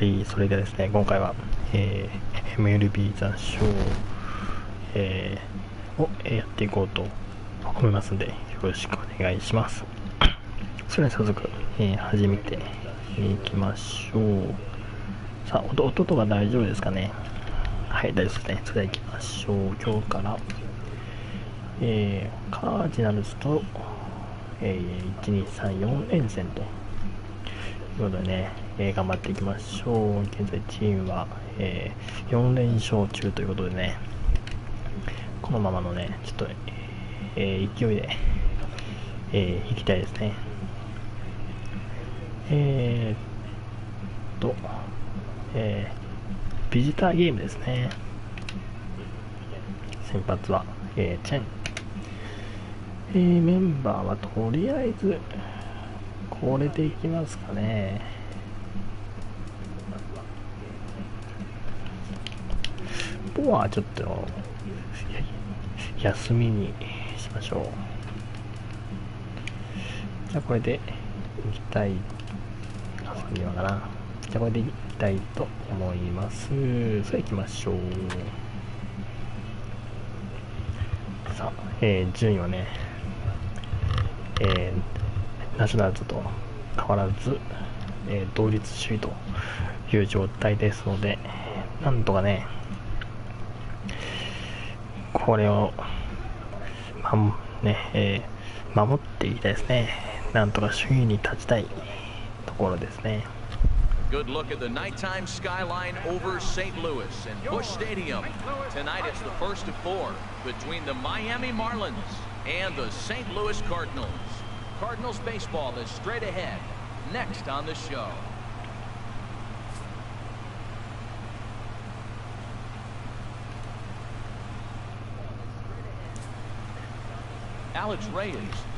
い、それでですね、今回は、MLB ザショー、をやっていこうと思いますので、よろしくお願いします。それでは早速、始めていきましょう。さあ、音とか大丈夫ですかね。はい、大丈夫ですね。それでは行きましょう。今日から、カージナルスと、1,2,3,4連戦ということでね、頑張っていきましょう。現在チームは、4連勝中ということでね、このままのね、ちょっと、勢いで、いきたいですね。ビジターゲームですね。先発は、チェン。メンバーはとりあえずこれでいきますかね。ボアはちょっと休みにしましょう。じゃあこれでいきたい。休みはかな。じゃあこれでいきたいと思います。それでいきましょう。さあ、順位はね、ナショナルズと変わらず、同率首位という状態ですので、なんとかね、これを、守っていきたいですね。なんとか首位に立ちたいところですね。Good look at the nighttime skyline over St. Louis and Busch Stadium. Tonight it's the first of four between the Miami Marlins and the St. Louis Cardinals. Cardinals baseball is straight ahead. Next on the show. Alex Reyes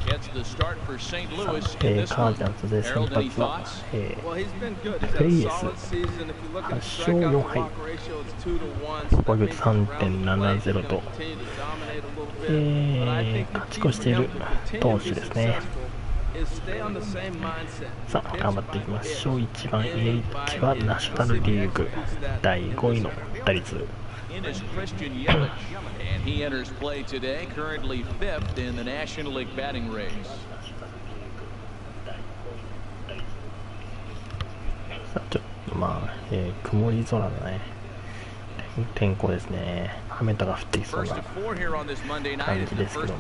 gets the start for St. Louis in this one. Harold, any thoughts? Well, he's been good. He's had a solid season. If you look at the strikeout to walk ratio, it's 2-1. So that makes him relatively plays. He's going to continue to dominate a little bit. But I think the key for him to continue to be successful is stay on the same mindset. さあ、頑張っていきましょう。一番人気はナショナルリーグ第5位の打率。In is Christian Yelich, and he enters play today, currently 5th in the National League batting race. さあ、ちょっと曇り空のね、天候ですね。雨とか降ってきそうな感じですけども。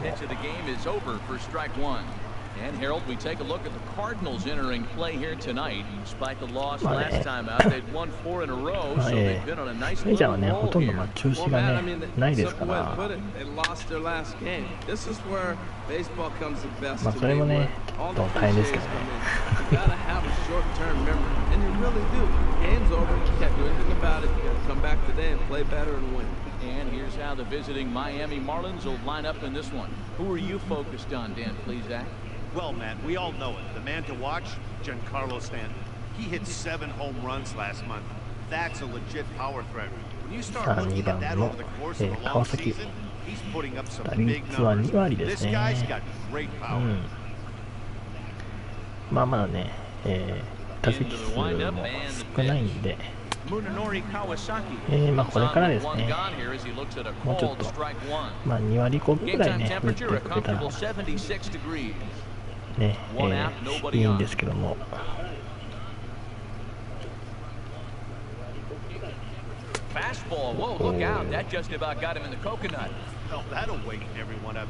And Harold, we take a look at the Cardinals entering play here tonight. Despite the loss last time out, they've won 4 in a row, so they've been on a nice little roll here. ほとんど中止がね、ないですから。それもね、ちょっと大変ですけどね。And here's how the visiting Miami Marlins will line up in this one. Who are you focused on, Dan? Please, Zach. Well, Matt, we all know it. The man to watch, Giancarlo Stanton. He hit 7 home runs last month. That's a legit power threat. When you start looking at that over the course of the long season, he's putting up some big numbers. This guy's got great power. まだね、打席数も少ないんで、これからですね、もうちょっと、2割5分ぐらいね、打ってくれたら、ね、いいんですけども。Fastball, whoa, look out, that just about got him in the coconut. No, that'll wake everyone up.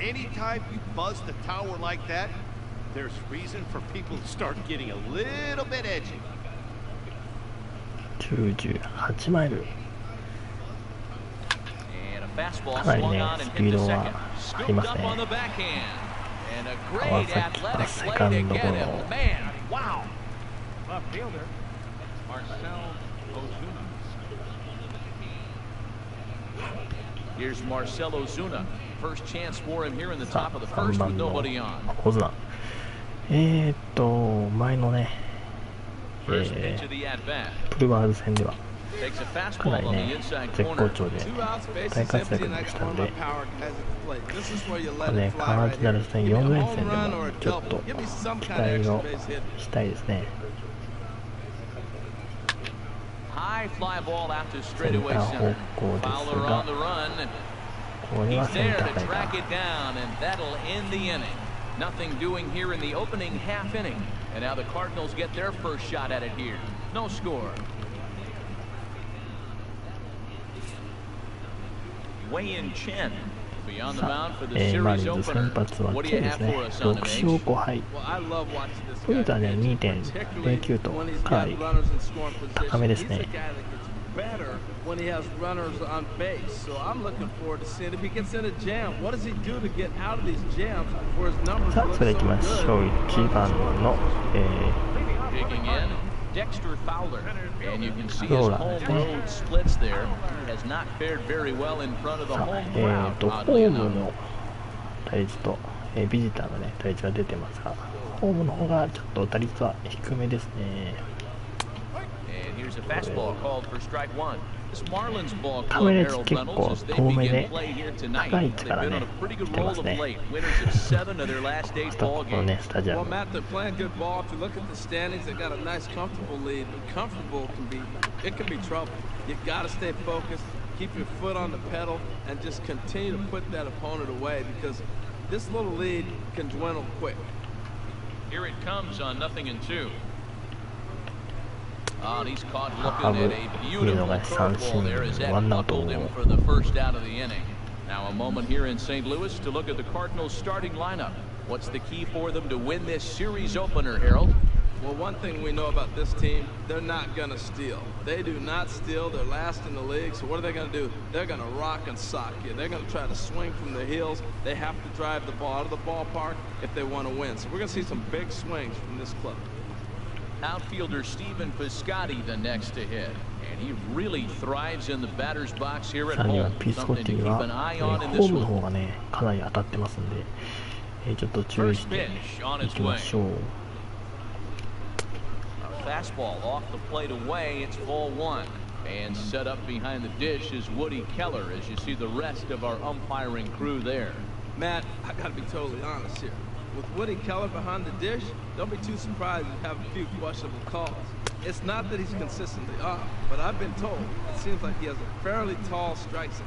Anytime you buzz the tower like that, there's reason for people to start getting a little bit edgy. 98マイル。かなりね、スピードはありますね。川崎はセカンドゴロ。Here's Marcell Ozuna. First chance for him here in the top of the first with nobody on. 小綱。前のね、プルワーズ戦ではかなりね、絶好調で大活躍でしたので、カージナルス戦4連戦でもちょっと期待をしたいですね。high fly ball out to セン straightaway ター方 center. 向です Fowler が、 on the run. これは He's セン there タ to ーフライ track か。 it down, and that'll end the inning. Nothing doing here in the opening half inning. And now the Cardinals get their first shot at it here. No score. Wei-In Chen will be on the さ mound あ for the マリ series ーンズ先 opener. 発は What チ do ェ you です have ね。 for us on 6 the 勝 bench? 5敗。 Well, I love watching this ポイン guy トはね、pitch, 2.09 particularly と when he's かな got り runners in scoring 高め position. です He's a ね。 guy that gets better when he has runners on base. So I'm looking forward to seeing if he gets in a jam. What does he do to get out of these jams where his numbers さあ、 look それで so いきましょう。 good? 1番の、Digging in, Dexter Fowler. And you can see his Fowler, home eh? road splits there. He has not fared very well in front of the さあ、 home ホ crowd, ー oddly ム enough. の打率と、ビジターのね、打率が出てますが、ホームの方がちょっと打率は低めですね。 And here's a fastball called for strike one. This Marlins ball 高 club, めです。 Harold 結 Reynolds, 構 as they 遠め begin で play here tonight. 高い位置 They've から been ね on a pretty good 来てま roll す of ね。 late. Winners of 7 of their last 8スタッ ball フのね games. スタジア Well, ム。 Matt, they're playing good ball. If you look at the standings, they got a nice, comfortable lead. But comfortable it can be trouble. You got to stay focused, keep your foot on the pedal, and just continue to put that opponent away because this little lead can dwindle quick. Here it comes on 0-2. Oh, and he's caught looking at a beautiful curveball there as that buckled him for the first out of the inning. Now a moment here in St. Louis to look at the Cardinals starting lineup. What's the key for them to win this series opener, Harold? Well, one thing we know about this team, they're not going to steal. They do not steal. They're last in the league. So what are they going to do? They're going to rock and sock you. They're going to try to swing from the heels. They have to drive the ball out of the ballpark if they want to win. So we're going to see some big swings from this club. Outfielder Stephen Piscotty the next to hit. And he really thrives in the batter's box here at さらには home. ピースコッ Something テ to ィ keep は、 an eye ホ on in ー this ムの one. 方がねかなり当たってますんで、ちょっと注意 First して pitch on い its きま way. しょう。 A fastball off the plate away. It's ball one. And set up behind the dish is Woody Keller as you see the rest of our umpiring crew there. Matt, I got to be totally honest here. With Woody Keller behind the dish, don't be too surprised if you have a few questionable calls. It's not that he's consistently off, but I've been told it seems like he has a fairly tall strike zone.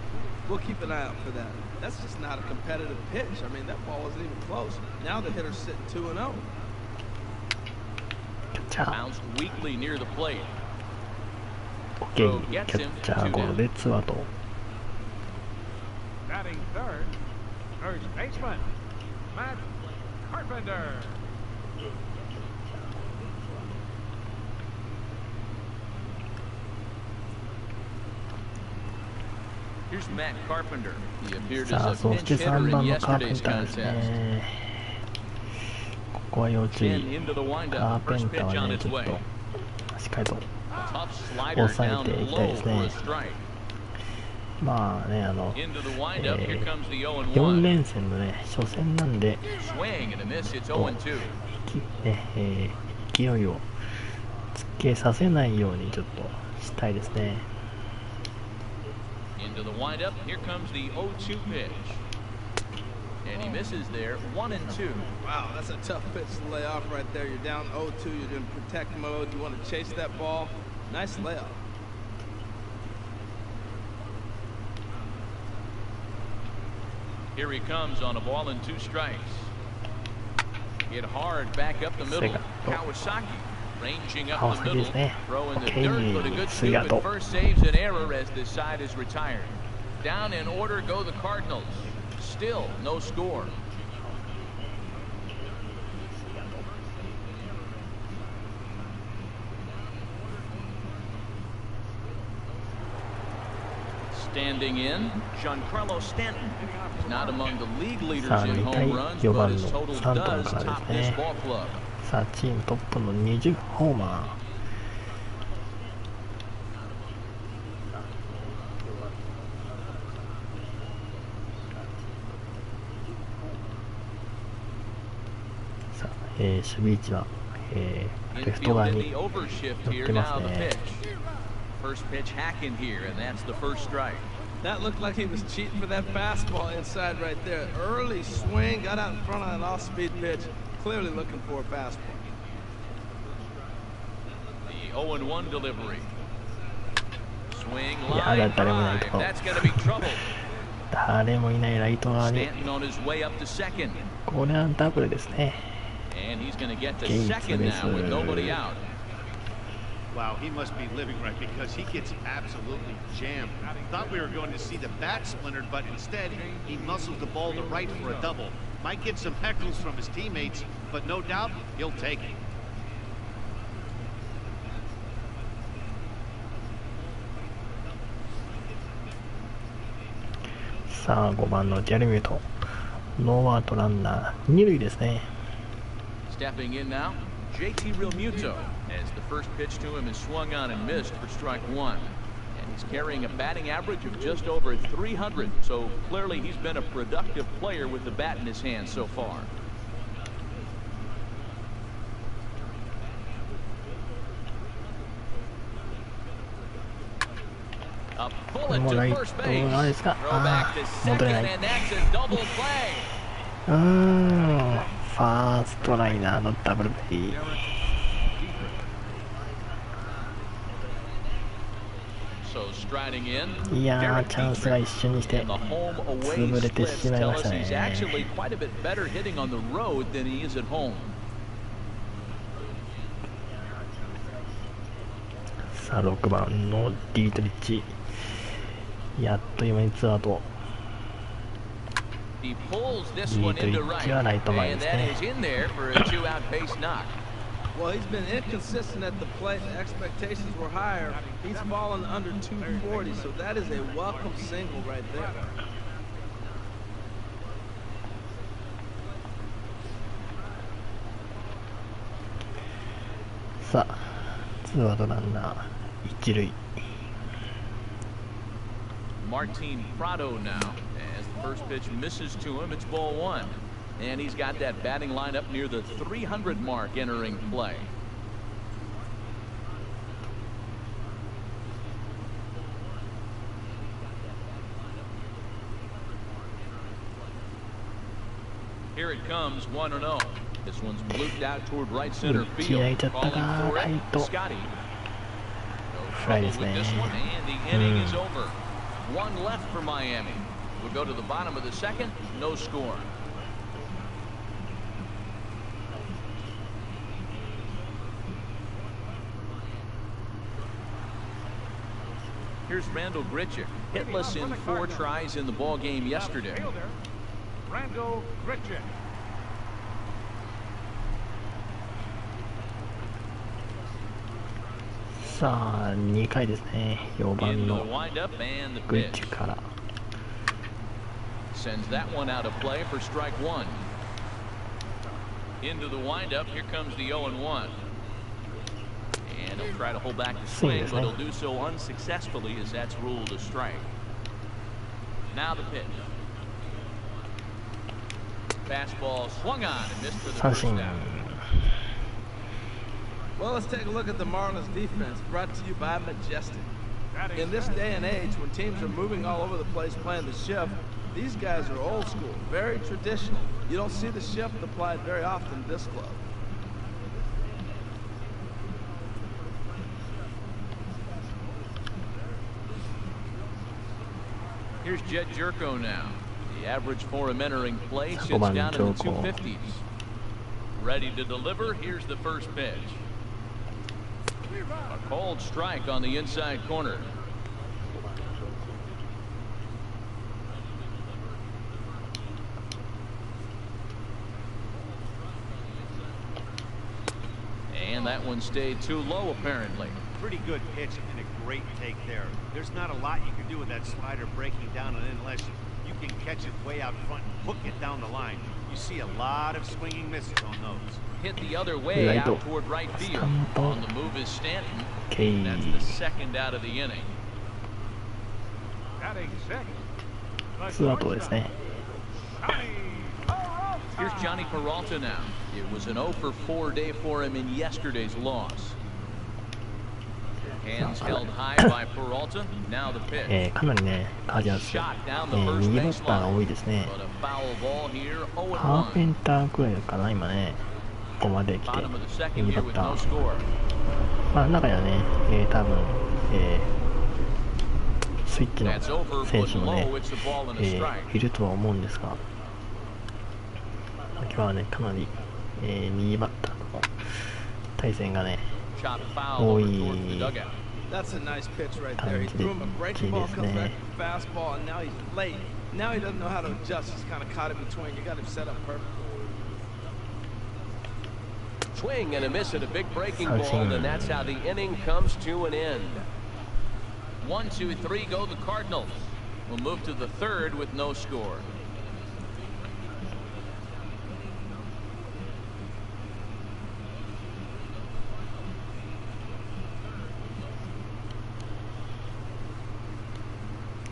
We'll keep an eye out for that. That's just not a competitive pitch. I mean, that ball wasn't even close. Now the hitter's sitting 2-0. キャッチャー Bounced weakly near the plate. OK、キャッチャーゴロでツーアウト。 Batting third, first baseman, Matt Carpenter. Here's Matt Carpenter. He appeared さあ、 as そ a し pinch て hitter 3 in 番のカーペン yesterday's ターです contest. ね。ここは要注意。 Chen into the カ windup. ーペ First ンター pitch は on ね、 its ちょっ way. としっかりと Tough slider 抑 down えていきたい low です for a ね。 strike. まあね、Into the windup. Here comes the 4 0-1. 連戦のね、初戦なんで、 Swing and a miss. It's と 0-2. 勢いをつけさせないようにちょっとしたいですね。 Into the windup. Here comes the 0-2 pitch. And he misses there. 1-2. Wow, that's a tough pitch to lay off right there. You're down 0-2. You're in protect mode. You want to chase that ball. Nice layoff. Here he comes on a ball and 2 strikes. Hit hard back up the middle. Kawasaki ranging up the middle. Throw in the dirt, but a good scoop at first saves an error as this side is retired. Down in order go the Cardinals. Still no score. Standing in, Giancarlo Stanton. He's not among the league leaders in home runs, but his total does top this ball club. さあ、チームトップの20ホーマー。さあ、守備位置は、レフト側に寄ってますね。 First pitch hacking here, and that's the first strike. That looked like he was cheating for that fastball inside right there. Early swing, got out in front of an off-speed pitch. Clearly looking for a fastball. The 0-1 delivery. Swing いや line 誰もいない drive. ところ That's going to be trouble. 誰もいないライト側に Stanton on his way up to second. これはダブルですね。 And he's going to get to Gates second with now with nobody out. Wow, he must be living right because he gets absolutely jammed. Thought we were going to see the bat splintered, but instead he muscles the ball to right for a double. Might get some heckles from his teammates, but no doubt he'll take it. さあ5番のジャレミュート、ノーアウトランナー2塁ですね。 Stepping in now, JT Realmuto, as the first pitch to him is swung on and missed for strike one. And he's carrying a batting average of just over 300, so clearly he's been a productive player with the bat in his hand so far. A bullet to first base. Throwback to second, and that's a double play. ファーストライナーのダブルプレー。 So striding in, いやーチャンスが一瞬にして and the home away 潰れて splits しまい tell まし us た he's ね。 actually quite a bit better hitting on the road than he is at home. さあ6番のディートリッチ、やっと今にツーアウト。 He pulls this one into right, and that is in there for a two-out base knock. Well, he's been inconsistent at the plate. The expectations were higher. He's fallen under 240, so that is a welcome single right there. さあツーアウトランナー一塁。 Martin Prado now, as the first pitch misses to him, it's ball one. And he's got that batting lineup near the 300 mark entering play. Here it comes, 1-0. This one's blooped out toward right center field. Calling for it, Scotty. No trouble with this one, and the inning is over. One left for Miami. We'll go to the bottom of the second, no score. Here's Randall Grichuk, hitless in 4 tries in the ball game yesterday. Randall Grichuk. さあ2回ですね。4番の windup and the グリッ pitch. チから Sends that one out of play for strike one. Into the windup, here comes the 0-1. And he'll try to hold back the swing, but he'll do so unsuccessfully as that's ruled a strike. Now the pitch. Fastball swung on and missed for the first 三振。 down. Well, let's take a look at the Marlins defense, brought to you by Majestic. In this day and age, when teams are moving all over the place playing the shift, these guys are old school, very traditional. You don't see the shift applied very often in this club. Here's Jed Jerko now. The average for him entering play sits down in the 250s. Ready to deliver. Here's the first pitch. A cold strike on the inside corner. And that one stayed too low, apparently. Pretty good pitch and a great take there. There's not a lot you can do with that slider breaking down and in unless you can catch it way out front and hook it down the line. You see a lot of swinging misses on those. Hit the other way out toward right field. On the move is Stanton. And that's the second out of the inning. Batting second. ツーアウトですね。 Here's Johnny Peralta now. It was an 0 for 4 day for him in yesterday's loss. Hands held high by Peralta. Now the pitch. かなりね、カージナルス、右バッターが多いですね。 But a foul ball here, カーペ 0-1. ンターくらいかな、今ね。ここまで来て、 Bottom of the second 右バ here ッ with タ no ー。 score. まあ、中にはね、多分、スイッチの選手もね、いるとは思うんですが、今日はね、かなり、右バッターとの対戦がね、多い感じですね。Swing and a miss at a big breaking ball, and that's how the inning comes to an end. 1, 2, 3 go the Cardinals. We'll move to the third with no score.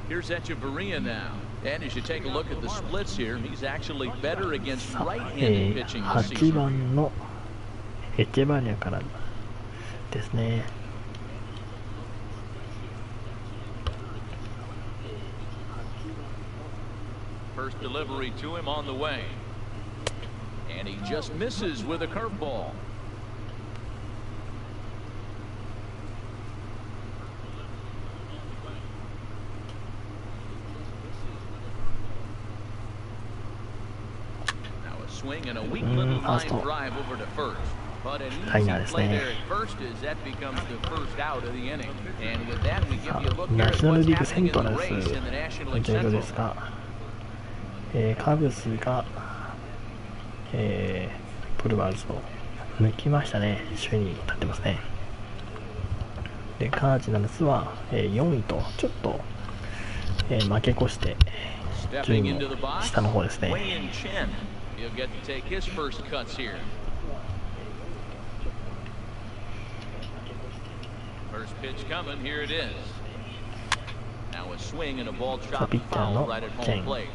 Here's Echeverria now. And as you take a look at the splits here, he's actually better against right-handed pitching this 8 season. 番のエチェバリアからですね。First delivery to him on the way. And he just misses with a curveball. Swing and a weak little line drive over to first. But an easy play there at first as that becomes the first out of the inning. And with that, we give you a look here at what's happening in the race in the National League Central. ですが、カブスが、ブルワーズを抜きましたね。首位に立ってますね。で、カージナルスは、4位とちょっと、負け越して順位の下の方ですね。He'll get to take his first cuts here. First pitch coming, here it is. Now a swing and a ball chopped foul right at home plate.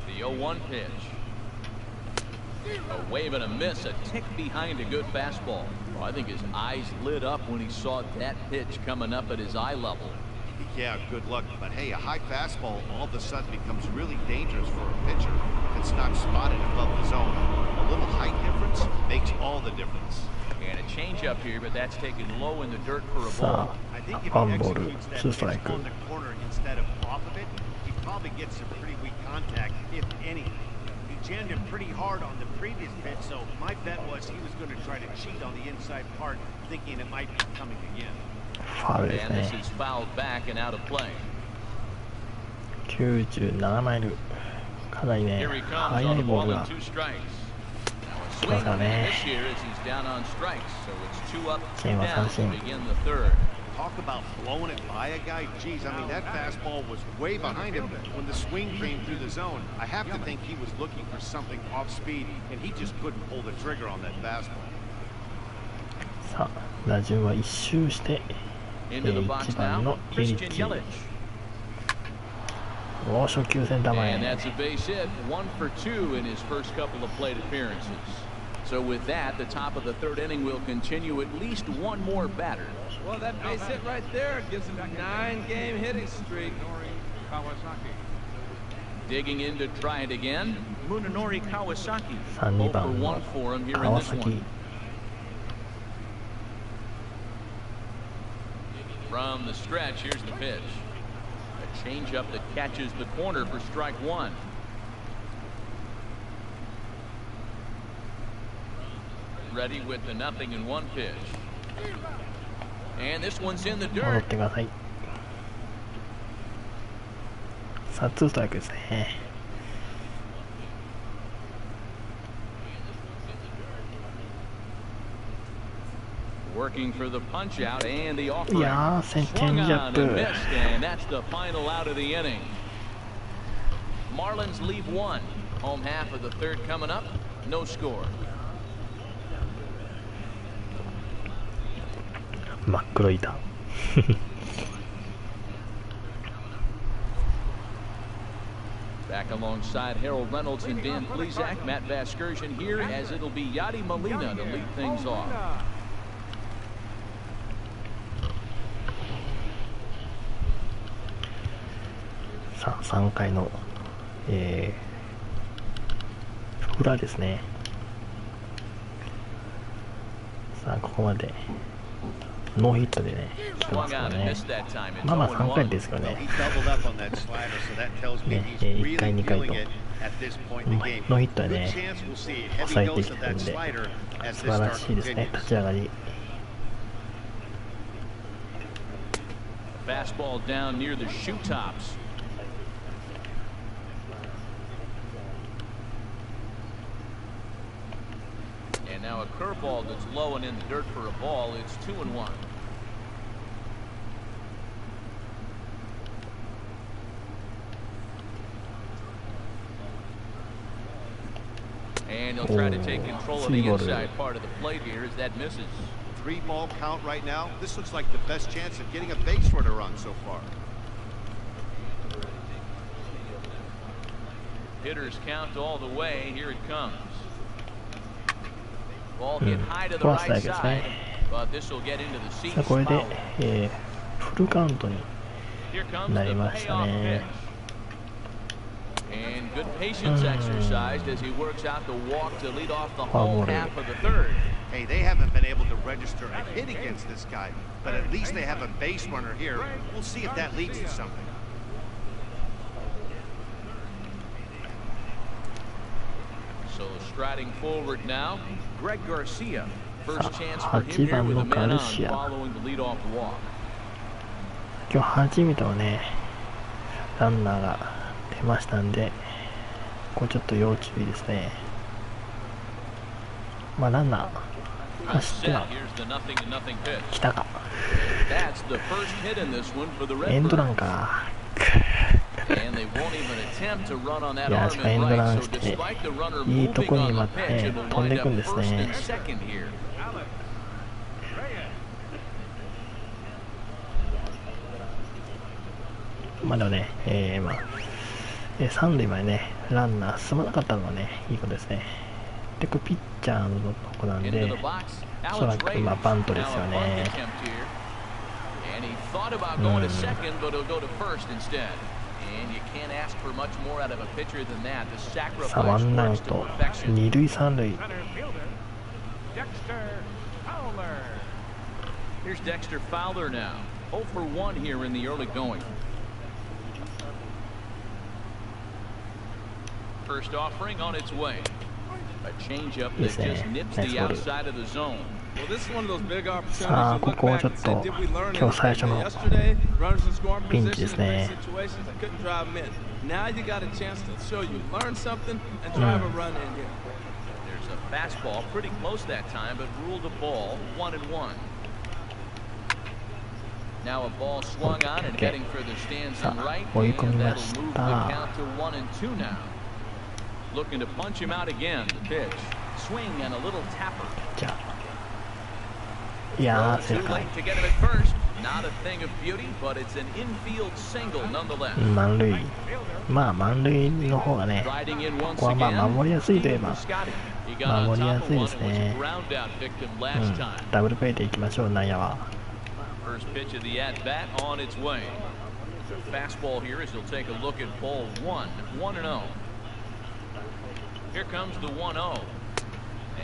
The 0-1 pitch. A wave and a miss, a tick behind a good fastball. Well, I think his eyes lit up when he saw that pitch coming up at his eye level. Yeah, good luck. But hey, a high fastball all of a sudden becomes really dangerous for a pitcher if it's not spotted above the zone. A little height difference makes all the difference. And a changeup here, but that's taken low in the dirt for a ball. I think if he executes that pitch on the corner instead of off of it, he probably gets some pretty weak contact, if any. He jammed him pretty hard on the previous pitch, so my bet was he was going to try to cheat on the inside part, thinking it might be coming again. ファウルです And this ね。 is fouled back and out of play. 97マイル。かなりね、 Here he comes 速 on い the ボー ball ル and が 2 strikes. Now a 来ます swing から and a ね。 miss here as he's down on strikes, so it's 2 up, 2 剣は down 三振。 to begin the third. Talk about blowing it by a guy. Geez, I mean, that fastball was way behind him when the swing came through the zone. I have to think he was looking for something off speed, and he just couldn't pull the trigger on that fastball. さあ、打順は一周して、Into the box 1番 now, のエリ Christian ッ Yelich. チ。初球センター And 前。 that's a base hit, 1 for 2 in his first couple of plate appearances. So with that, the top of the third inning will continue at least one more batter. Well, that base hit right there gives him a 9-game hitting streak. Kawasaki. Digging in to try it again, Munenori Kawasaki. 3、2 0 for 番の 1 for him here in 川 this 崎 one. From the stretch, here's the pitch. A changeup that catches the corner for strike 1. Ready with the 0-1 pitch. And this one's in the 戻 dirt. ってください。さあ、2ストライクですね。 Working for the punch out and the い offering. やー、チェン Swung ジアッ on プ。 and missed, and that's the final out of the inning. Marlins leave 1. Home half of the third coming up. No score. 真っ黒い板。Back alongside Harold Reynolds and Dan Plesac, Matt Vasgersian here as it'll be Yadi Molina to lead things off. さあ、3回の、裏ですね。さあ、ここまでノーヒットでね、来てますからね。まあまあ3回ですからね。1回、2回と、ノーヒットでね、抑えてきてるんで、素晴らしいですね、立ち上がり。Fastball down near the shoe tops. And now a curveball that's low and in the dirt for a ball. It's 2-1. And he'll try to take control of the inside part of the plate here as that misses. 3-ball count right now. This looks like the best chance of getting a base runner run so far. Hitters count all the way. Here it comes. Ball hit high to the right side, but this will get into the seats. さあこれで、フルカウントになりましたね。And good patience exercised as he works out the walk to lead off the whole half of the third. Hey, they haven't been able to register a hit against this guy, but at least they have a base runner here. We'll see if that leads to something. So striding forward now, Greg Garcia. First chance for him here with a man on following the leadoff walk. 今日初めてのね、ランナーが出ましたんで、これちょっと要注意ですね。まあランナー走っては来たか。エンドランか。いやしかエンドランしていいとこにまたね飛んでいくんですね。まあでもね、3塁までねランナー進まなかったのはねいいことですね。でこれピッチャーのとこなんでおそらく今バントですよね。さあワンアウト2塁3塁。Here's Dexter Fowler now. 0 for 1 here in the early going. First offering on its way. A changeup that just nips the outside of the zone. Well, this is one of those big opportunities. さあここをちょっと今日最初のピンチですね。Now you got a chance to show you learn something and drive a run in here. There's a fastball pretty close that time, but ruled a ball 1-1. Now a ball swung on and heading for the stands and right, and that'll move the count to 1-2 now. Looking to punch him out again. The pitch, swing and a little tapper. いやー Too late to get him at first. Not a thing of beauty, but it's an infield single nonetheless. 満塁。まあ満塁の方がね、ここはまあ守りやすいといえば守りやすいですね。ダブルプレーでいきましょう内野は。First pitch of the at bat on its way. Fastball here as he'll take a look at ball 1-0. Here comes the 1-0.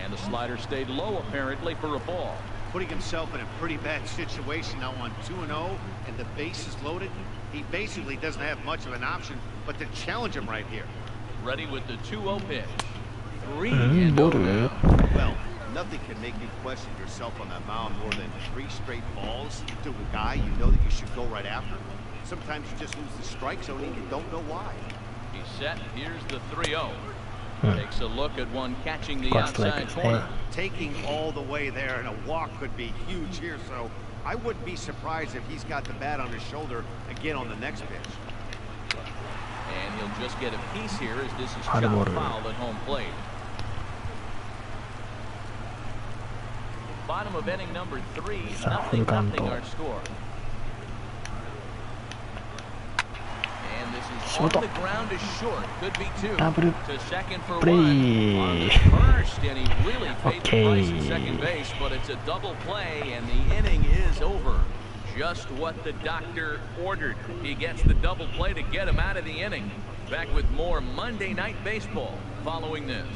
And the slider stayed low apparently for a ball. Putting himself in a pretty bad situation now on 2-0 and the base is loaded. He basically doesn't have much of an option but to challenge him right here. Ready with the 2-0 pitch. 3-0. Well, nothing can make you question yourself on that mound more than 3 straight balls to a guy you know that you should go right after. Sometimes you just lose the strike zone and you don't know why. He's set. Here's the 3-0. Takes a look at one catching the outside corner. Taking all the way there, and a walk could be huge here, so I wouldn't be surprised if he's got the bat on his shoulder again on the next pitch. And he'll just get a piece here as this is chopped foul at home plate. Bottom of inning number 3, 0-0 our score. On the ground is short. Could be 2. To second for 1. On the first, and he really paid the price at second base, but it's a double play, and the inning is over. Just what the doctor ordered. He gets the double play to get him out of the inning. Back with more Monday Night Baseball following this.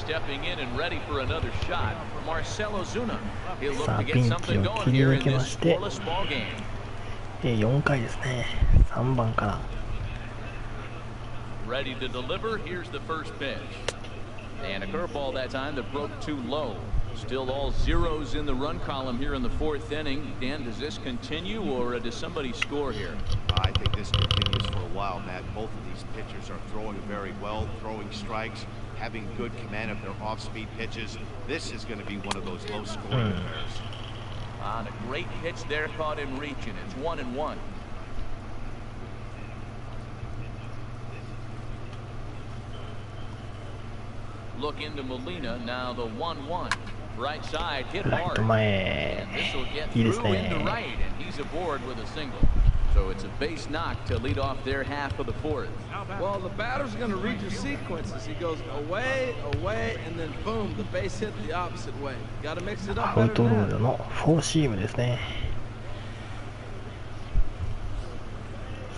stepping in and ready for another shot, Marcelo Zuna. He'll look さあ to ピ get ンチ something を going 切り here 抜 in けま this して、 scoreless ball game. 4回ですね。3番から Ready to deliver. Here's the first pitch. And a curveball that time that broke too low. Still all zeros in the run column here in the fourth inning. Dan, does this continue or does somebody score here? I think this continues for a while, Matt. Both of these pitchers are throwing very well, throwing strikes, having good command of their off-speed pitches. This is going to be one of those low-scoring affairs. On a great pitch there, caught him reaching. It's 1-1. Look into Molina, now the 1-1. Right side, hit ライ hard. ト前 And this will get いいです through into ね。 right, and he's aboard with a single. So it's a base knock to lead off their half of the fourth. Well, the batter's going to read your sequences. He goes away, away, and then boom, the base hit the opposite way. Got to mix it up アウ better トロ than ー that. ドのフォーシームですね。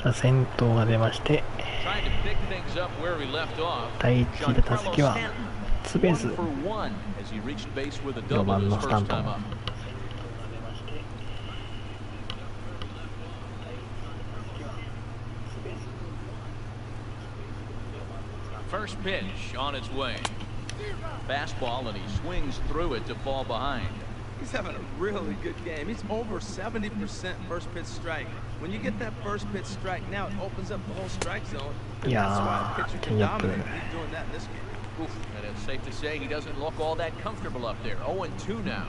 さあ先頭が出まして、 Trying to pick things up where we left off. 第一打席はツーベー One ス。 for one as he reached base with a 4 double 番 his のスタン first トン time up. First pitch on its way. Fastball, and he swings through it to fall behind. He's having a really good game. He's over 70% first pitch strike. When you get that first pitch strike, now it opens up the whole strike zone. And Yeah, that's why a pitcher can yeah. dominate. He's doing that in this game. Oof, and it's safe to say he doesn't look all that comfortable up there. 0-2 now.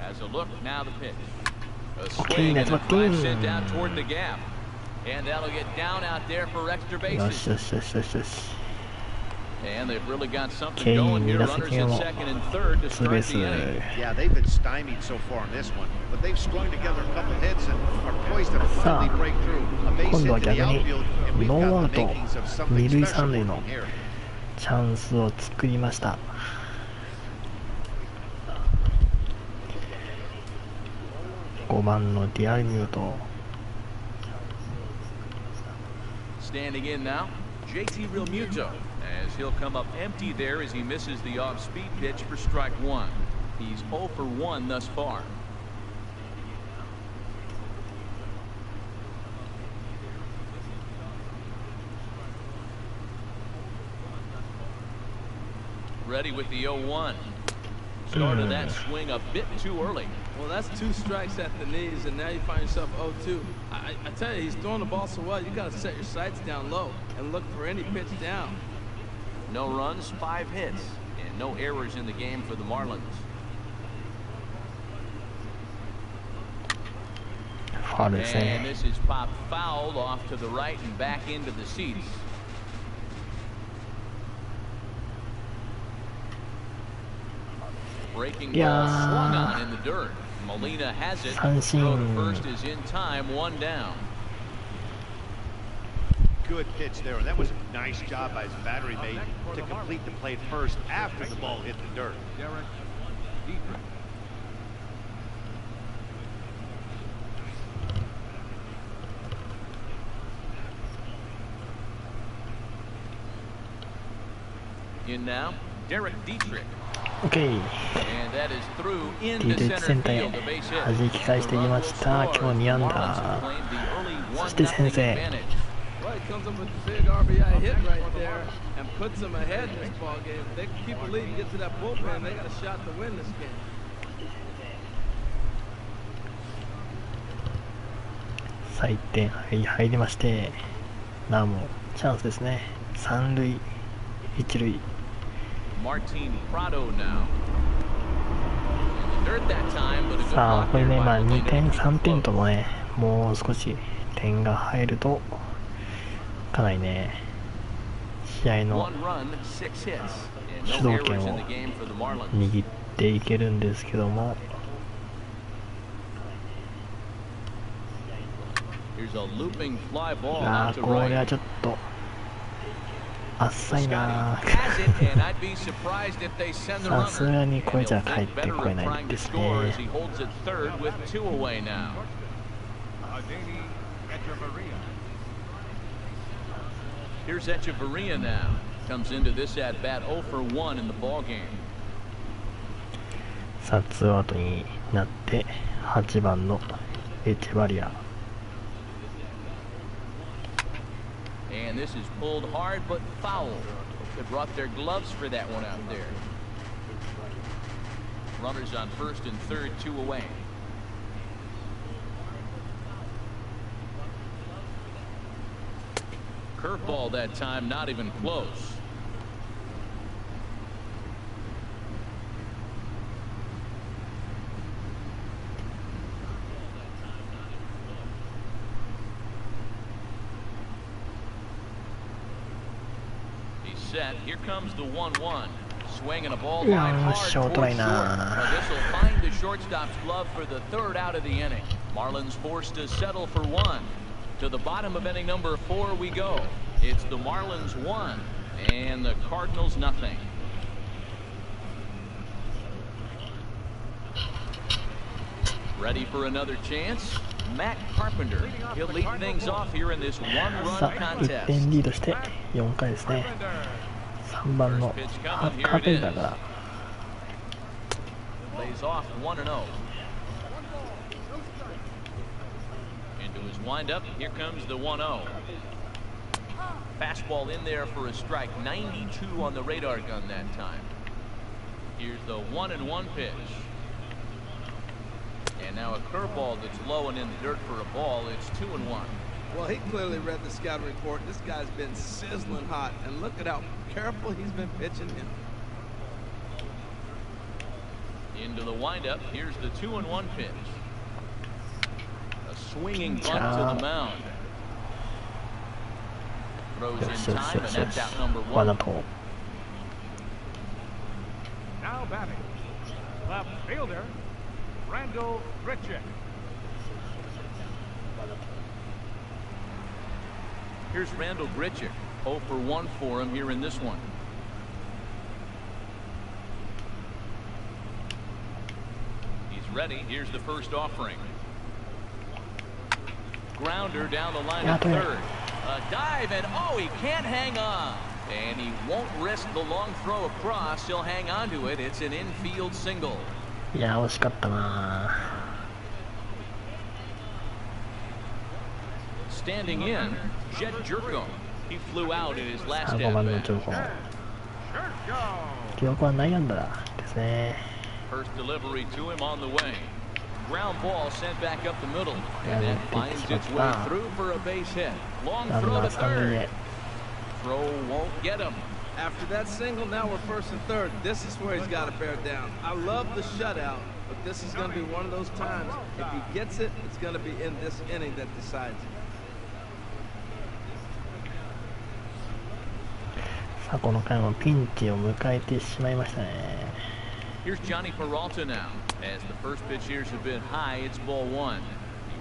Has a look, now the pitch. A swing and a drive sent out toward the gap. And that'll get down out there for extra よ bases. しよしよしよしよし。 And they've really got something Kane, going here. mira Runners si at Kane second and third to ツーベー start ス。 the inning. Yeah, they've been stymied so far in this one, but they've strung together a couple hits and are poised to finally break through. A base 今度は hit to the 逆に outfield, and we've ノーア got ウ the ト makings of something 二塁 special 三塁 working の here. チャンスを作りました。5番のディアルミュート。 Standing in now, JT Realmuto, as he'll come up empty there as he misses the off-speed pitch for strike one. He's 0 for 1 thus far. Ready with the 0-1. Started that swing a bit too early. Well, that's 2 strikes at the knees, and now you find yourself 0-2. I tell you, he's throwing the ball so well, you got to set your sights down low and look for any pitch down. No runs, 5 hits, and no errors in the game for the Marlins. ファウルです And ね。 this is popped foul off to the right and back into the seats. Breaking ball swung on in the dirt. Molina has it.三振。 Throw to first is in time, 1 down. Good pitch there, and that was a nice job by his battery mate to complete the play first after the ball hit the dirt. Derek Dietrich. In now, Derek Dietrich. OK。 And that is through ディ into ートイチ center センター field. へ The base hit. 弾き返してきました。今日2安 Marlins 打。 have claimed the early そして先 1-0制。 advantage. Well, he comes up with a big RBI hit right there and puts them ahead in this ball game. If they can keep a lead and get to that bullpen, they got a shot to win this game. さあ1点入りまして、なおもチャンスですね。3塁1塁。 Martin Prado now. In the dirt that time, but a good さあ block これ there ね、 by まあ2 Molina 点 to keep 3 it 点と close. もね、もう少し点が入るとかなりね、試合の One run, 6 hits, and 主 no 導権 errors を in the game for the Marlins. 握っていけるんですけども、 Here's a looping fly ball あ out ー to これは right. ちょっとあっさいな。さすがにこれじゃ帰ってこれないですね。Here's Echeverria now. Comes into this at bat 0 for 1 in the ball game. さあツーアウトになって8番のエチェバリア。And this is pulled hard but foul. They brought their gloves for that one out there. Runners on first and third, 2 away. Curveball that time, not even close. He's set. Here comes the 1-1. Swinging a ball line hard short towards line. short. This will find the shortstop's glove for the third out of the inning. Marlins forced to settle for 1. To the bottom of inning number 4 we go. It's the Marlins 1 and the Cardinals nothing. Ready for another chance? Matt Carpenter. He'll lead things off here in this one-run さあ1 contest. 点リードして4回ですね。3番のカーペンターから。 Lays off 1-0. Into his windup. Here comes the 1-0. Fastball in there for a strike. 92 on the radar gun that time. Here's the 1-1 pitch. And now a curveball that's low and in the dirt for a ball. It's 2-1. Well, he clearly read the scouting report. This guy's been sizzling hot, and look at how careful he's been pitching him. Into the windup. Here's the 2-1 pitch. A swinging bunt to the mound. Throws in time, and that's out number 1. Now batting, left fielder, Randall Grichuk. Here's Randall Grichuk. 0 for 1 for him here in this one. He's ready. Here's the first offering. Grounder down the line at third. A dive, and oh, he can't hang on. And he won't risk the long throw across. He'll hang on to it. It's an infield single. いや惜しかったな。 Standing in, Jed Jerko. He flew out in his last 5番の at 情報。記録は内野安打ですね。 First delivery to him on the way. Ground ball sent back up the middle, and that finds its way through for a base hit. Long throw to third. Throw won't get him. After that single, now we're first and third. This is where he's got to bear down. I love the shutout, but this is going to be one of those times. If he gets it, it's going to be in this inning that decides it. さあこの回もピンチを迎えてしまいましたね。 Here's Johnny Peralta now. As the first pitch here has been high, it's ball 1. He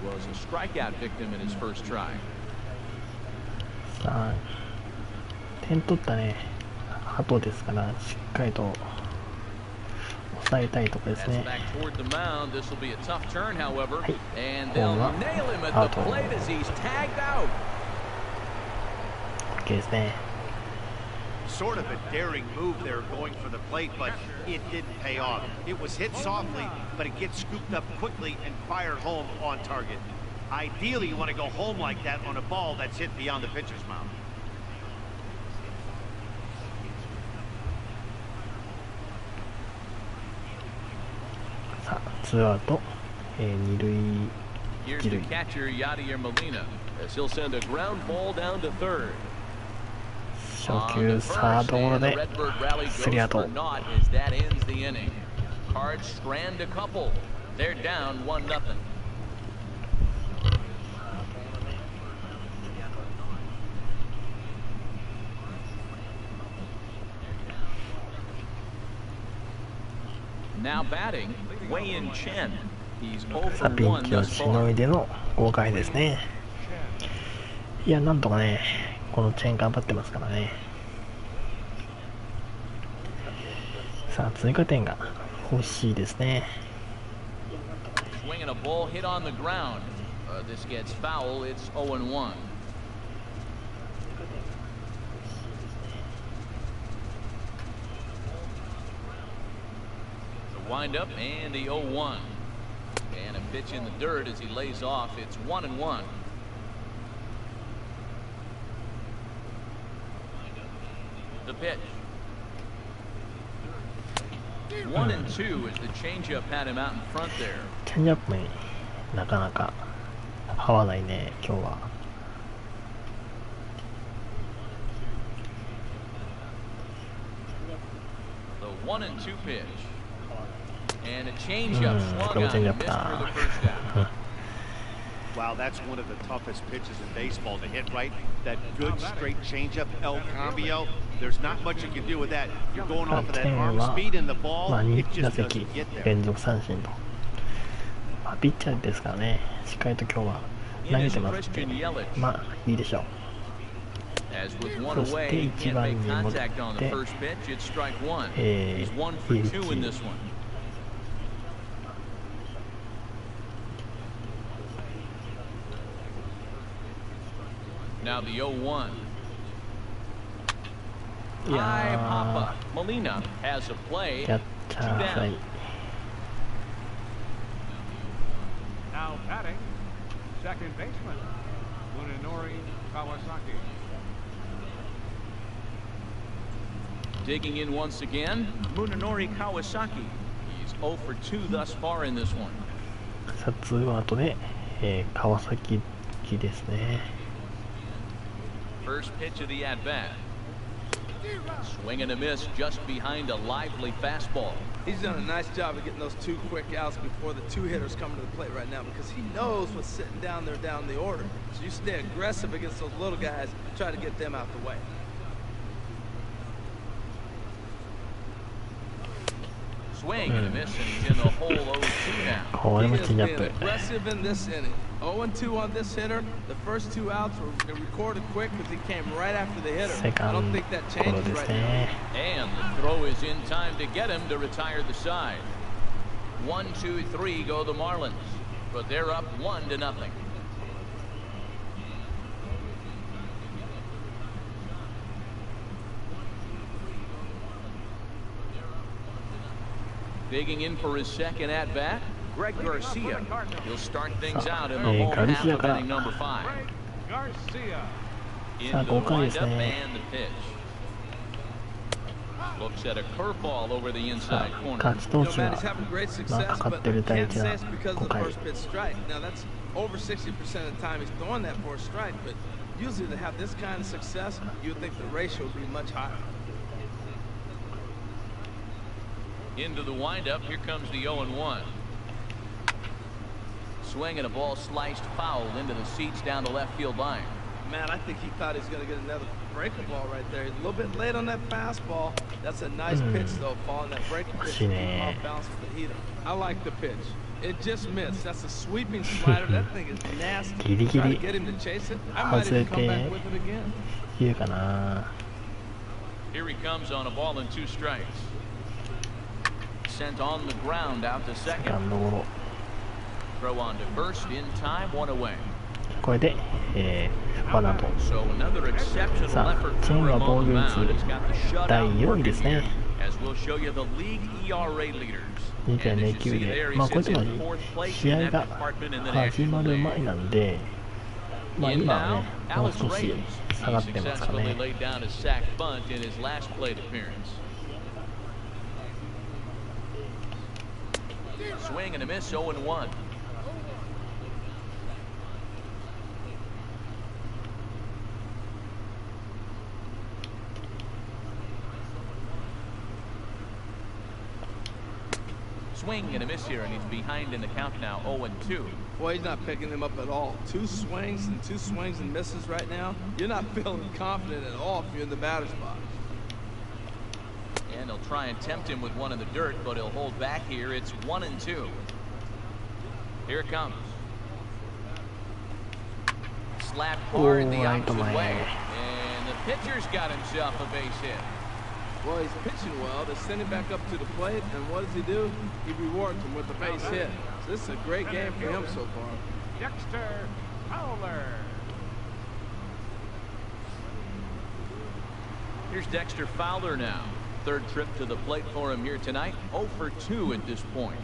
was a strikeout victim in his first try. さあ点取ったね後ですからしっかりと抑えたいところですね。 Back toward the mound. This will be a tough turn, however, はい、 and ホー they'll ムは nail him アウ at ト。 the plate as he's tagged out. OK ですね。 Sort of a daring move there going for the plate, but it didn't pay off. It was hit softly, but it gets scooped up quickly and fired home on target. Ideally, you want to go home like that on a ball that's hit beyond the pitcher's mound. さあツーアウト、二塁 Here's the catcher Yadier Molina as he'll send a ground ball down to third. 初球サードゴロでスリーアウト。 That ends the inning. Cards strand a couple. They're down 1-0. Now batting, Wei-In Chen. He's 0 for ピン 1 チを thus し far. のいでの5回ですね。いやなんとかねこのチェーン頑張ってますからね。さあ追加点が欲しいですね。Swinging a ball hit on the ground. This gets foul. It's 0-1. The windup and the 0-1. And a pitch in the dirt as he lays off. It's 1-1. The pitch. 1-2 as the changeup had him out in front there. チェンジアップになかなか合わないね今日は。The 1-2 pitch. And a changeup swung on and missed for the first down. Wow, that's one of the toughest pitches in baseball to hit right. That good straight changeup, El Cambio. There's not much you can do with that. You're going off of that arm speed and the ball. It 2 打 just 席 doesn't get there. 連続三振と、ピッチャーですからね、しっかりと今日は投げてますんで、まあいいでしょう。 As with one そして away, 1 can't 番 make に戻っ contact on the て、 first pitch. It's strike one. He's 1 for 2 in this one. Now the 0-1. い High や pop-up. Molina has a play. ー、キャッチャーフライ。 Now batting, second baseman, Munenori Kawasaki. Digging in once again, Munenori Kawasaki. He's 0 for 2 thus far in this one. さあツーアウトで、川崎ですね。 First pitch of the at-bat. Swing and a miss just behind a lively fastball. He's done a nice job of getting those 2 quick outs before the 2 hitters come to the plate right now because he knows what's sitting down there down the order. So you stay aggressive against those little guys, try to get them out the way. Swing and a miss, and he's in the hole 0-2 now. これも He チェン is ジアッ being プ。 aggressive in this inning. 0-2 on this hitter. The first 2 outs were recorded quick because he came right after the hitter. セカ I ン don't think that ドゴロ changes です right ね。 And the throw is in time to get him to retire the side. 1, 2, 3 go the Marlins, but they're up 1-0. Digging in for his second at-bat, Greg Garcia. He'll start things out in the home half of inning number 5. Greg Garcia. Into the windup and the pitch. Looks at a curveball over the inside corner. 勝ち投 You know, 手 man, は he's having great ま success, あかか but ってる I 大 can't 事 say な it's because 5 of the 回。 first pitch strike. Now that's over 60% of the time he's throwing that for a strike, but usually to have this kind of success, you would think the ratio would be much higher. Into the windup, here comes the 0-1. Swing and a ball sliced foul into the seats down the left field line. Man, I think he thought he was going to get another breaking ball right there. He's a little bit late on that fastball. That's a nice pitch, though, following that breaking pitch. Keep him off balance for the heater. I like the pitch. It just missed. That's a sweeping slider. That thing is nasty. ギリギ Try リ to get him to chase it. I might even come back with it again. 言うかな。 Here he comes on a ball and 2 strikes. Sent on the ground out to セカ second. ンドゴロ。 Throw on to first in time, 1 away. これで、ワンアウト。 So another exceptional さあ effort チー for ム him は防 on 御 the 率 mound. He's got the 第 shutout 4位 working です here, ね。 as we'll show you the league ERA leaders. And as you 2.09 see で、 there, he まあこれ sits つま in り fourth place 試 in 合 that が department in the 始ま National る前 League. なんで、まあ In 今は now, ね、もう Alex 少し Reyes. 下が He ってますか successfully ね。 laid down a sac bunt in his last plate appearance. Swing and a miss, 0-1. Swing and a miss here, and he's behind in the count now, 0-2. Boy, he's not picking him up at all. 2 swings and misses right now. You're not feeling confident at all if you're in the batter's box. And he'll try and tempt him with one in the dirt, but he'll hold back here. It's 1-2. Here it comes. Slapped hard the opposite way. And the pitcher's got himself a base hit. Well, he's pitched pitching well. They send him back up to the plate, and what does he do? He rewards him with a base hit. So this is a great game for him so far. Dexter Fowler. Here's Dexter Fowler now. Third trip to the plate for him here tonight. 0 for 2 at this point.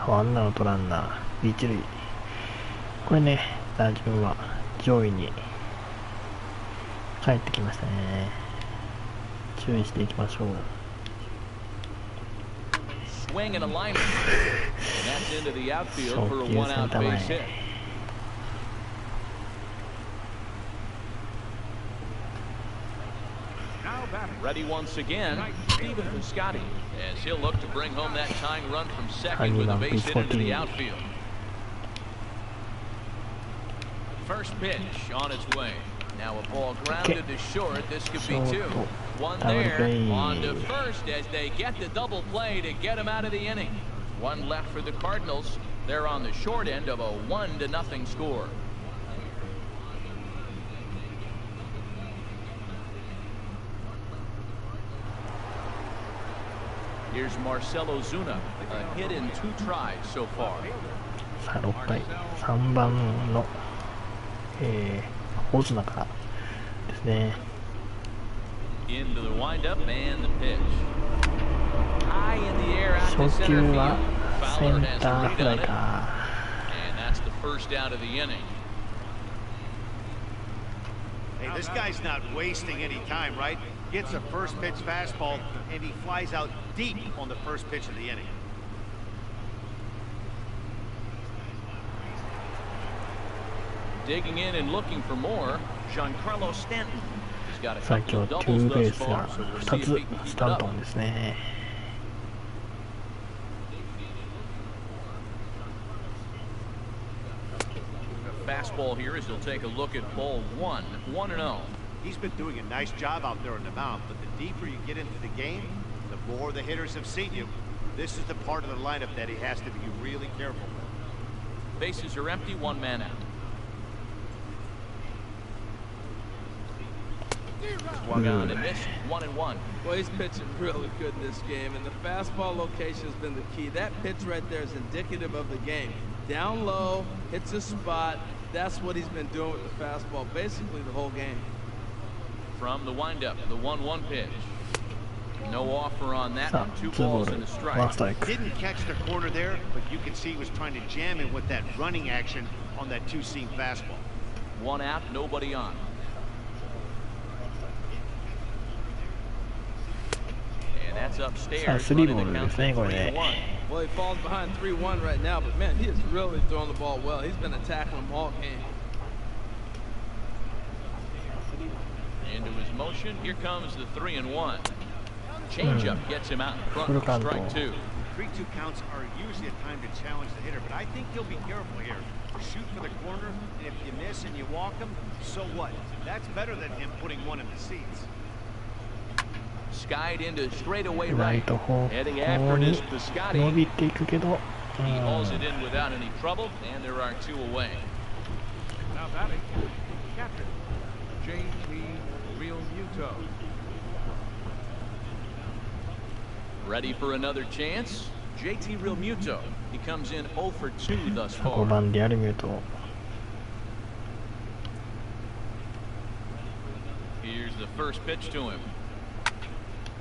ワンアウトランナー一塁。これね、打順は上位に帰ってきましたね。注意していきましょう。Swing and a line. And that's into the outfield for a one-out base hit. Ready once again, Stephen Piscotty, as he'll look to bring home that tying run from second with a base hit into the outfield. First pitch on its way. Now a ball grounded to short. This could be two. One there, on to first as they get the double play to get him out of the inning. One left for the Cardinals. They're on the short end of a 1-0 score. Here's Marcelo Zuna, a hit in 2 tries so far. さあ6回、3番の、オズナからですね。Into the windup and the pitch. High in the air out to 初 center 球 field. はセ Fowler ン has タ the ー lead フラ on イ it. か。 And that's the first out of the inning. Hey, this guy's not wasting any time, right? Gets a first pitch fastball, and he flies out deep on the first pitch of the inning. Digging in and looking for more, Giancarlo Stanton. He's got a さあ couple 今 of 日ツー doubles ベー thus スが far, so we'll 2 see if he つ can keep ス it タン up. トンですね。Fastball here as he'll take a look at ball 1, 1-0. He's been doing a nice job out there on the mound, but the deeper you get into the game, the more the hitters have seen you. This is the part of the lineup that he has to be really careful with. Bases are empty, 1 man out. Swung on and missed, 1-1. Well, he's pitching really good in this game, and the fastball location has been the key. That pitch right there is indicative of the game. Down low, hits a spot. That's what he's been doing with the fastball basically the whole game. From the windup, the 1-1 pitch. No offer on that さ one. あ 2 2ボ balls ー and ル a ワンス strike. トライク。 Didn't catch the corner there, but you can see he was trying to jam in with that running action on that 2-seam fastball. 1 out, nobody on. And that's さあ upstairs. 3 running ボ the ールで count す to ね、これで。 3-1. Well, he falls behind 3-1 right now, but man, he is really throwing the ball well. He's been attacking them all game. Into his motion, here comes the 3-1. Changeup gets him out in front for strike 2. 3-2 counts are usually a time to challenge the hitter, but I think he'll be careful here. Shoot for the corner, and if you miss and you walk him, so what? That's better than him putting one in the seats. Skied into straightaway ライ right. ト方 Heading 向 after に this 伸 Piscotty. びていくけど、 He hauls it in without any trouble, and there are 2 away. Now batting, catcher, J.T. Realmuto. Ready for another chance? JT Realmuto. He comes in 0 for 2 thus 5 far. 番でアルミュート。 Here's the first pitch to him.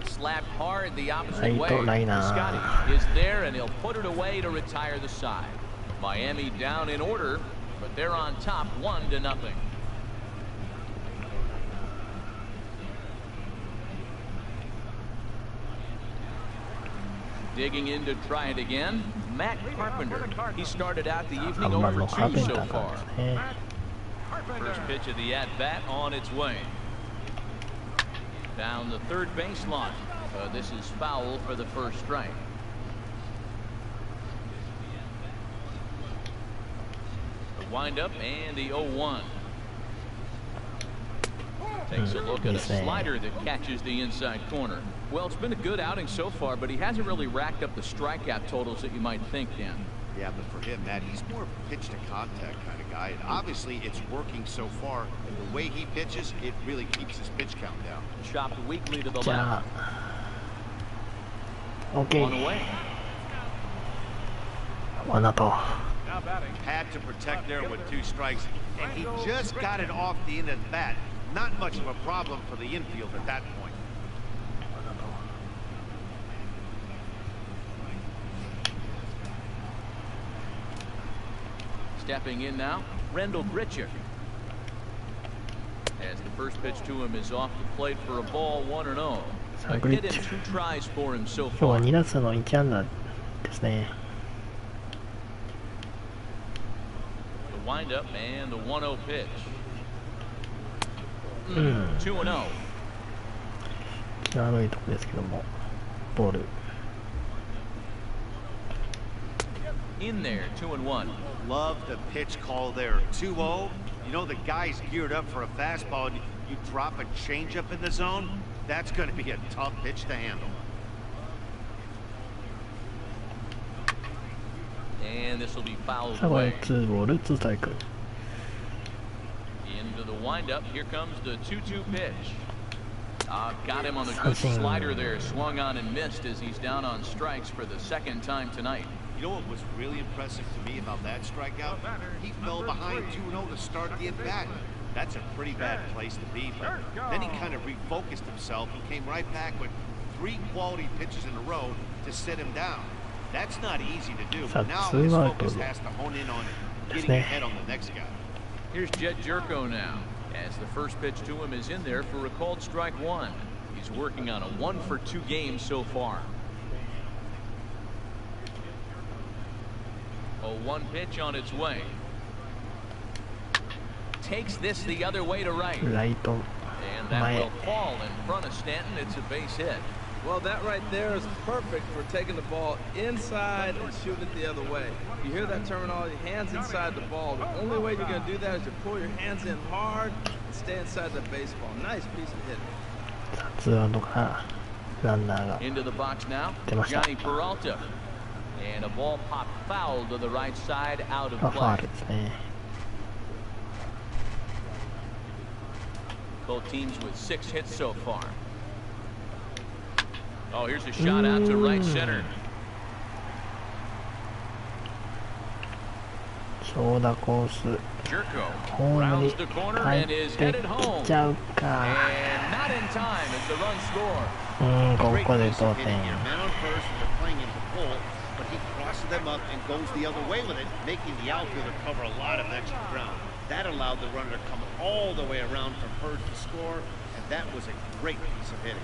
Slapped hard the opposite Right way. to liner. Piscotty is there, and he'll put it away to retire the side. Miami down in order, but they're on top 1-0. Digging in to try it again, Matt Carpenter. He started out the evening 3番 over のカー 2 ペン so ターから far. ですね。 First pitch of the at-bat on its way. Down the third baseline. This is foul for the first strike. The windup and the 0-1. Takes a look at a slider that catches the inside corner. Well, it's been a good outing so far, but he hasn't really racked up the strikeout totals that you might think, Dan. Yeah, but for him, Matt, he's more of a pitch to contact kind of guy. And obviously, it's working so far. And the way he pitches, it really keeps his pitch count down. Chopped weakly to the じゃ left. あ OK On away. ワンアウト Now batting. Had to protect there with 2 strikes. And he just got it off the end of the bat. Not much of a problem for the infield at that point. Stepping in now, Rendell Gritchick. As the first pitch to him is off the plate for a ball, 1-0. A hit in 2 tries for him so 今日は far. 2打数の1安打ですね The windup and the 1-0 pitch. うん2-0. 際どいとこですけどもボール In there, 2-1. Love the pitch call there. 2-0. You know, the guy's geared up for a fastball, and you drop a changeup in the zone, that's going to be a tough pitch to handle. And this will be fouled さあこれ away. 2ボール2ストライク Into the windup. Here comes the 2-2 pitch. Got him on the good slider there. Swung on and missed as he's down on strikes for the 2nd time tonight. You know what was really impressive to me about that strikeout? He fell behind 2-0 to start the at-bat. That's a pretty bad place to be, but then he kind of refocused himself and came right back with 3 quality pitches in a row to sit him down. That's not easy to do, but now his focus has to hone in on getting ahead on the next guy. Here's Jed Jerko now, as the first pitch to him is in there for a called strike 1. He's working on a 1-for-2 game so far. A 1 pitch on its way. Takes this the other way to right. ライト And that will fall in front of Stanton. It's a base hit. Well, that right there is perfect for taking the ball inside and shooting it the other way. You hear that terminology, hands inside the ball. The only way you're going to do that is to pull your hands in hard and stay inside the baseball. Nice piece of hitting. 2アウトからランナーが Into the box now, 出ました Johnny Peralta. And a ball popped foul to the right side, out of ファー play. ルですね Both teams with 6 hits so far. Oh, here's a shot out to right center. 長打コース Jerko ホーム rounds に the corner 帰 and is って headed home. きちゃうか And not in time as the run score. ここで Great piece 同 of hitting 点 here. Man on first, and they're playing into the pole, but he crosses them up and goes the other way with it, making the outfielder cover a lot of extra ground. That allowed the runner to come all the way around from first to score, and that was a great piece of hitting.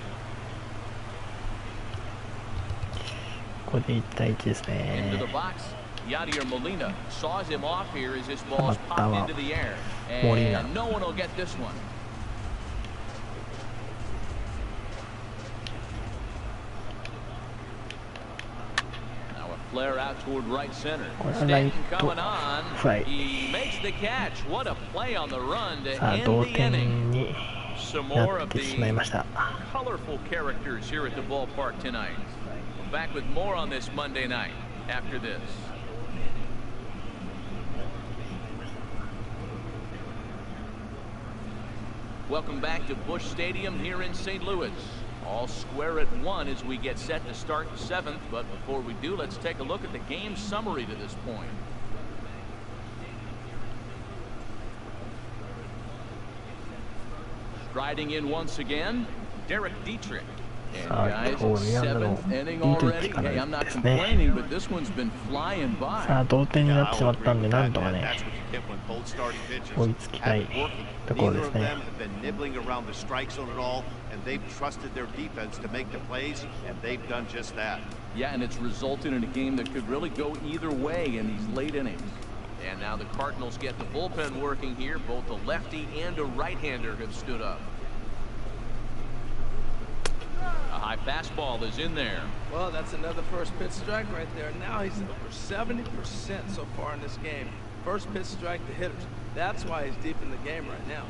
ここで1対1です Into ね the box. Yadier Molina saws him off here as his ball's popped into the air. Molina. And no one will get this one. Now a flare out toward right center. Stanton coming on. He makes the catch. What a play on the run to さあ end 同 the 点 inning. に Some な more っ of てしまい the ました colorful characters here at the ballpark tonight. Back with more on this Monday night after this. Welcome back to Busch Stadium here in St. Louis. All square at 1 as we get set to start the 7th, but before we do, let's take a look at the game summary to this point. Striding in once again, Derek Dietrich. And guys, 7th inning already. Hey, I'm not complaining, but this one's been flying さあ by. 同点になってしまったんでなんとかね That's what you get when both starting pitchers 追いつきたい have been working. ところで Neither す of ね them have been nibbling around the strike zone at all, and they've trusted their defense to make the plays, and they've done just that. Yeah, and it's resulted in a game that could really go either way in these late innings. And now the Cardinals get the bullpen working here. Both a lefty and a right-hander have stood up. A high fastball is in there. Well, that's another first pitch strike right there. Now he's over 70% so far in this game. First pitch strike to hitters. That's why he's deep in the game right now.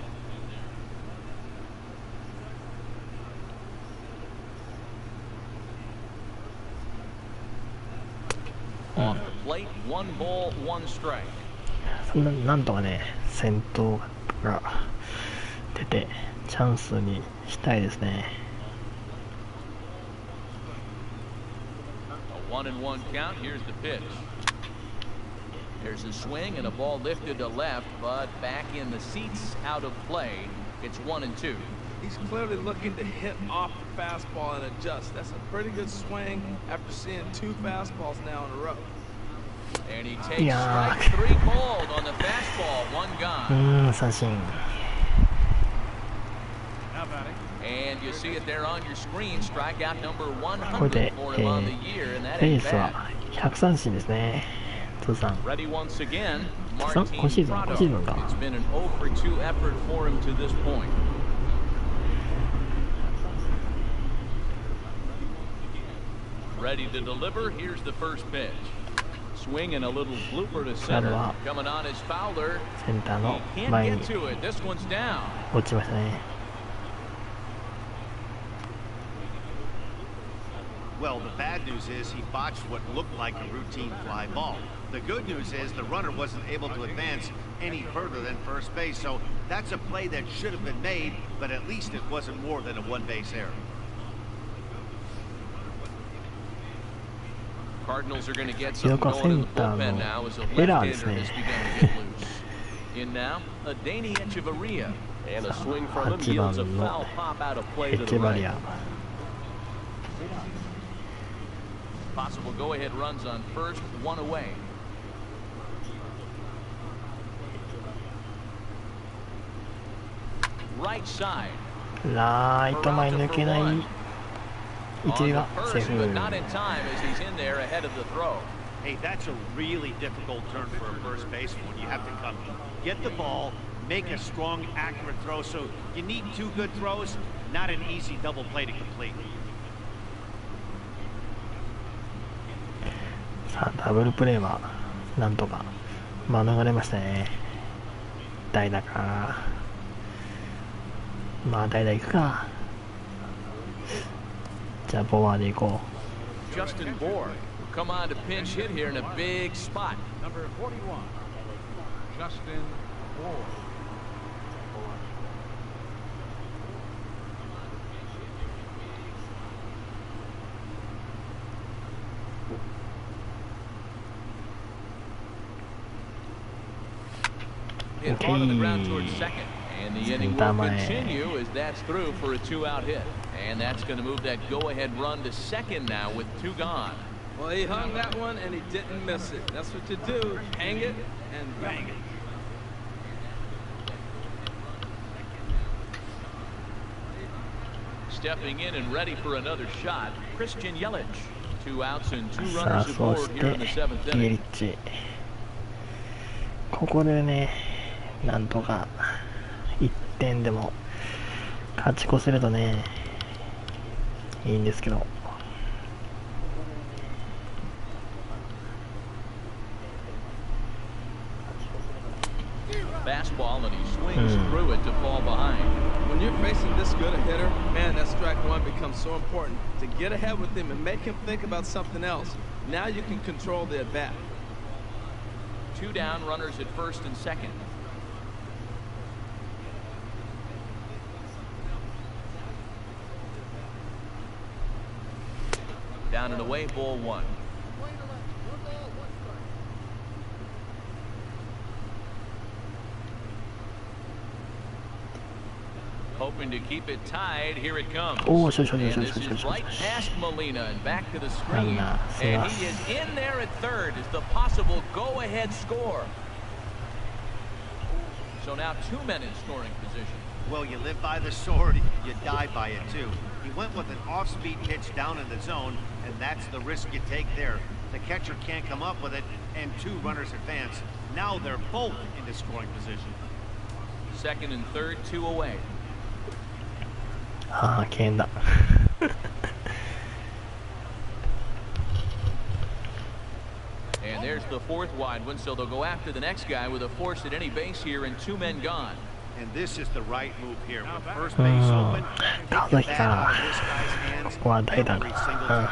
Off the plate, One ball, one strike. なんとかね、先頭が出てチャンスにしたいですね。A 1-1 count. Here's the pitch. There's a swing and a ball lifted to left, but back in the seats, out of play. It's 1-2. He's clearly looking to hit off the fastball and adjust. That's a pretty good swing after seeing 2 fastballs now in a row. And he takes strike 3 called on the fastball. 1 gone. 三振。And you see it there on your screen. Strikeout number これで、 100 for him on the year, and that レイ ain't スは bad. 100三振ですね。通算。Ready once again. 今 Martin シーズン Prado. か。 It's been an 0 for 2 effort for him to this point. Ready to deliver. Here's the first pitch. Swing and a little blooper to center. Coming on is Fowler. センターの Can't 前に get to it. This one's down. 落ちましたね。Well, the bad news is he botched what looked like a routine fly ball. The good news is the runner wasn't able to advance any further than first base, so that's a play that should have been made, but at least it wasn't more than a one-base error. Cardinals are going to get something going in the bullpen now as a left-hander has begun to get loose. In now, a Danny Echeverria, and a swing from him yields a foul pop out of play to the right. Possible go-ahead runs on first, 1 away. Right side. ライト前抜けない。一塁はセーフ。 But not in time as he's in there ahead of the throw. Hey, that's a really difficult turn for a first baseman. You have to come get the ball, make a strong, accurate throw. So you need 2 good throws, not an easy double play to complete. さあダブルプレーはなんとか免れましたね。代打か。まあ代打行くか。じゃあボワーで行こう。 Justin Bohr come on to pinch hit here in a big spot. Number 41, Justin Bohr. Hit hard on the ground towards second. And the inning will continue as that's through for a 2-out hit. And that's going to move that go-ahead run to second now with 2 gone. Well, he hung that one and he didn't miss it. That's what you do. Hang it and bang it. Stepping in and ready for another shot, Christian Yelich. 2 outs and 2 さあ runners そ aboard し here in て the 7th イエリ inning. ッチ。ここでね、なんとか1点でも勝ち越せるとね、いいんですけど。Fastball and he swings through it to fall behind. When you're facing this good a hitter, man, that strike 1 becomes so important. To get ahead with him and make him think about something else. Now you can control the at-bat. 2 down, runners at first and second. Down and away, ball 1. Hoping to keep it tied. Here it comes. Oh, and this is right past Molina and back to the screen. And he is in there at third as the possible go-ahead score. So now 2 men in scoring position. Well, you live by the sword, you die by it too. He went with an off-speed pitch down in the zone, and that's the risk you take there. The catcher can't come up with it, and 2 runners advance. Now they're both into scoring position. Second and third, 2 away. ああ、敬遠だ。And there's the 4th wide one, so they'll go after the next guy with a force at any base here and 2 men gone. And this is the right move here. With first base open,川崎か。ここは代打か。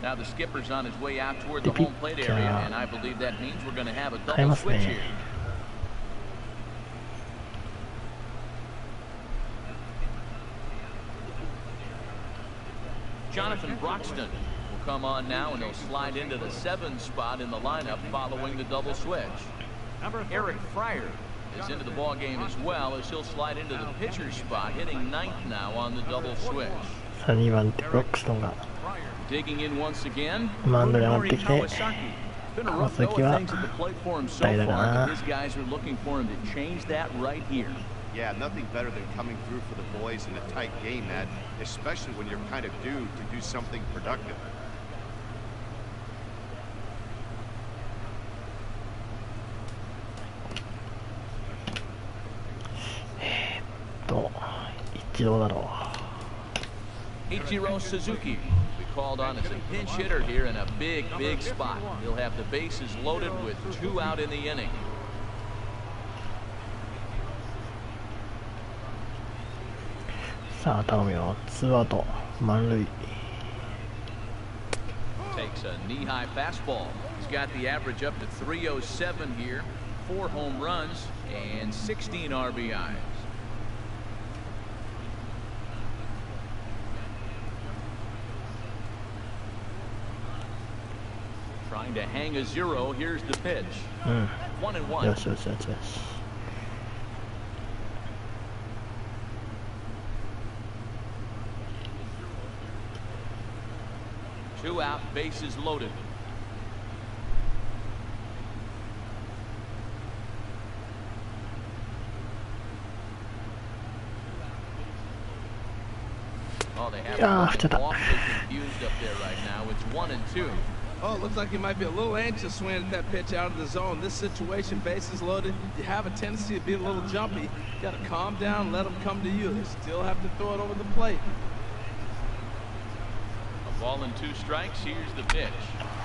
Now the skipper's on his way out toward the home plate area, and I believe that means we're going to have a double switch here. Jonathan Broxton will come on now, and he'll slide into the 7 spot in the lineup following the double switch. Eric Fryer is into the ball game as well, as he'll slide into the pitcher's spot, hitting 9th now on the double switch. 2番手ブロックストンが Digging in once again. マウンドに上がってきて Been a 川 rough go 崎 of は things at the plate for him so 代打 far, か but な his guys are looking for him to change that right here. Yeah, nothing better than coming through for the boys in a tight game, Matt, especially when you're kind of due to do something productive. 一度だろう。 Ichiro Suzuki we called on as a pinch hitter here in a big spot. He'll have the bases loaded with 2 out in the inning. さあ頼むよ。2アウト満塁。 Takes a knee-high fastball. He's got the average up to 307 here, 4 home runs and 16 RBIs. Trying to hang a 0. Here's the pitch. 1-1. よしよしよしよし。 2 out, bases loaded. Oh, they have awfully confused up there right now. It's 1-2. Oh, looks like he might be a little anxious swinging at that pitch out of the zone. This situation, bases loaded, you have a tendency to be a little jumpy. You got to calm down, let them come to you. They still have to throw it over the plate. A ball and 2 strikes. Here's the pitch.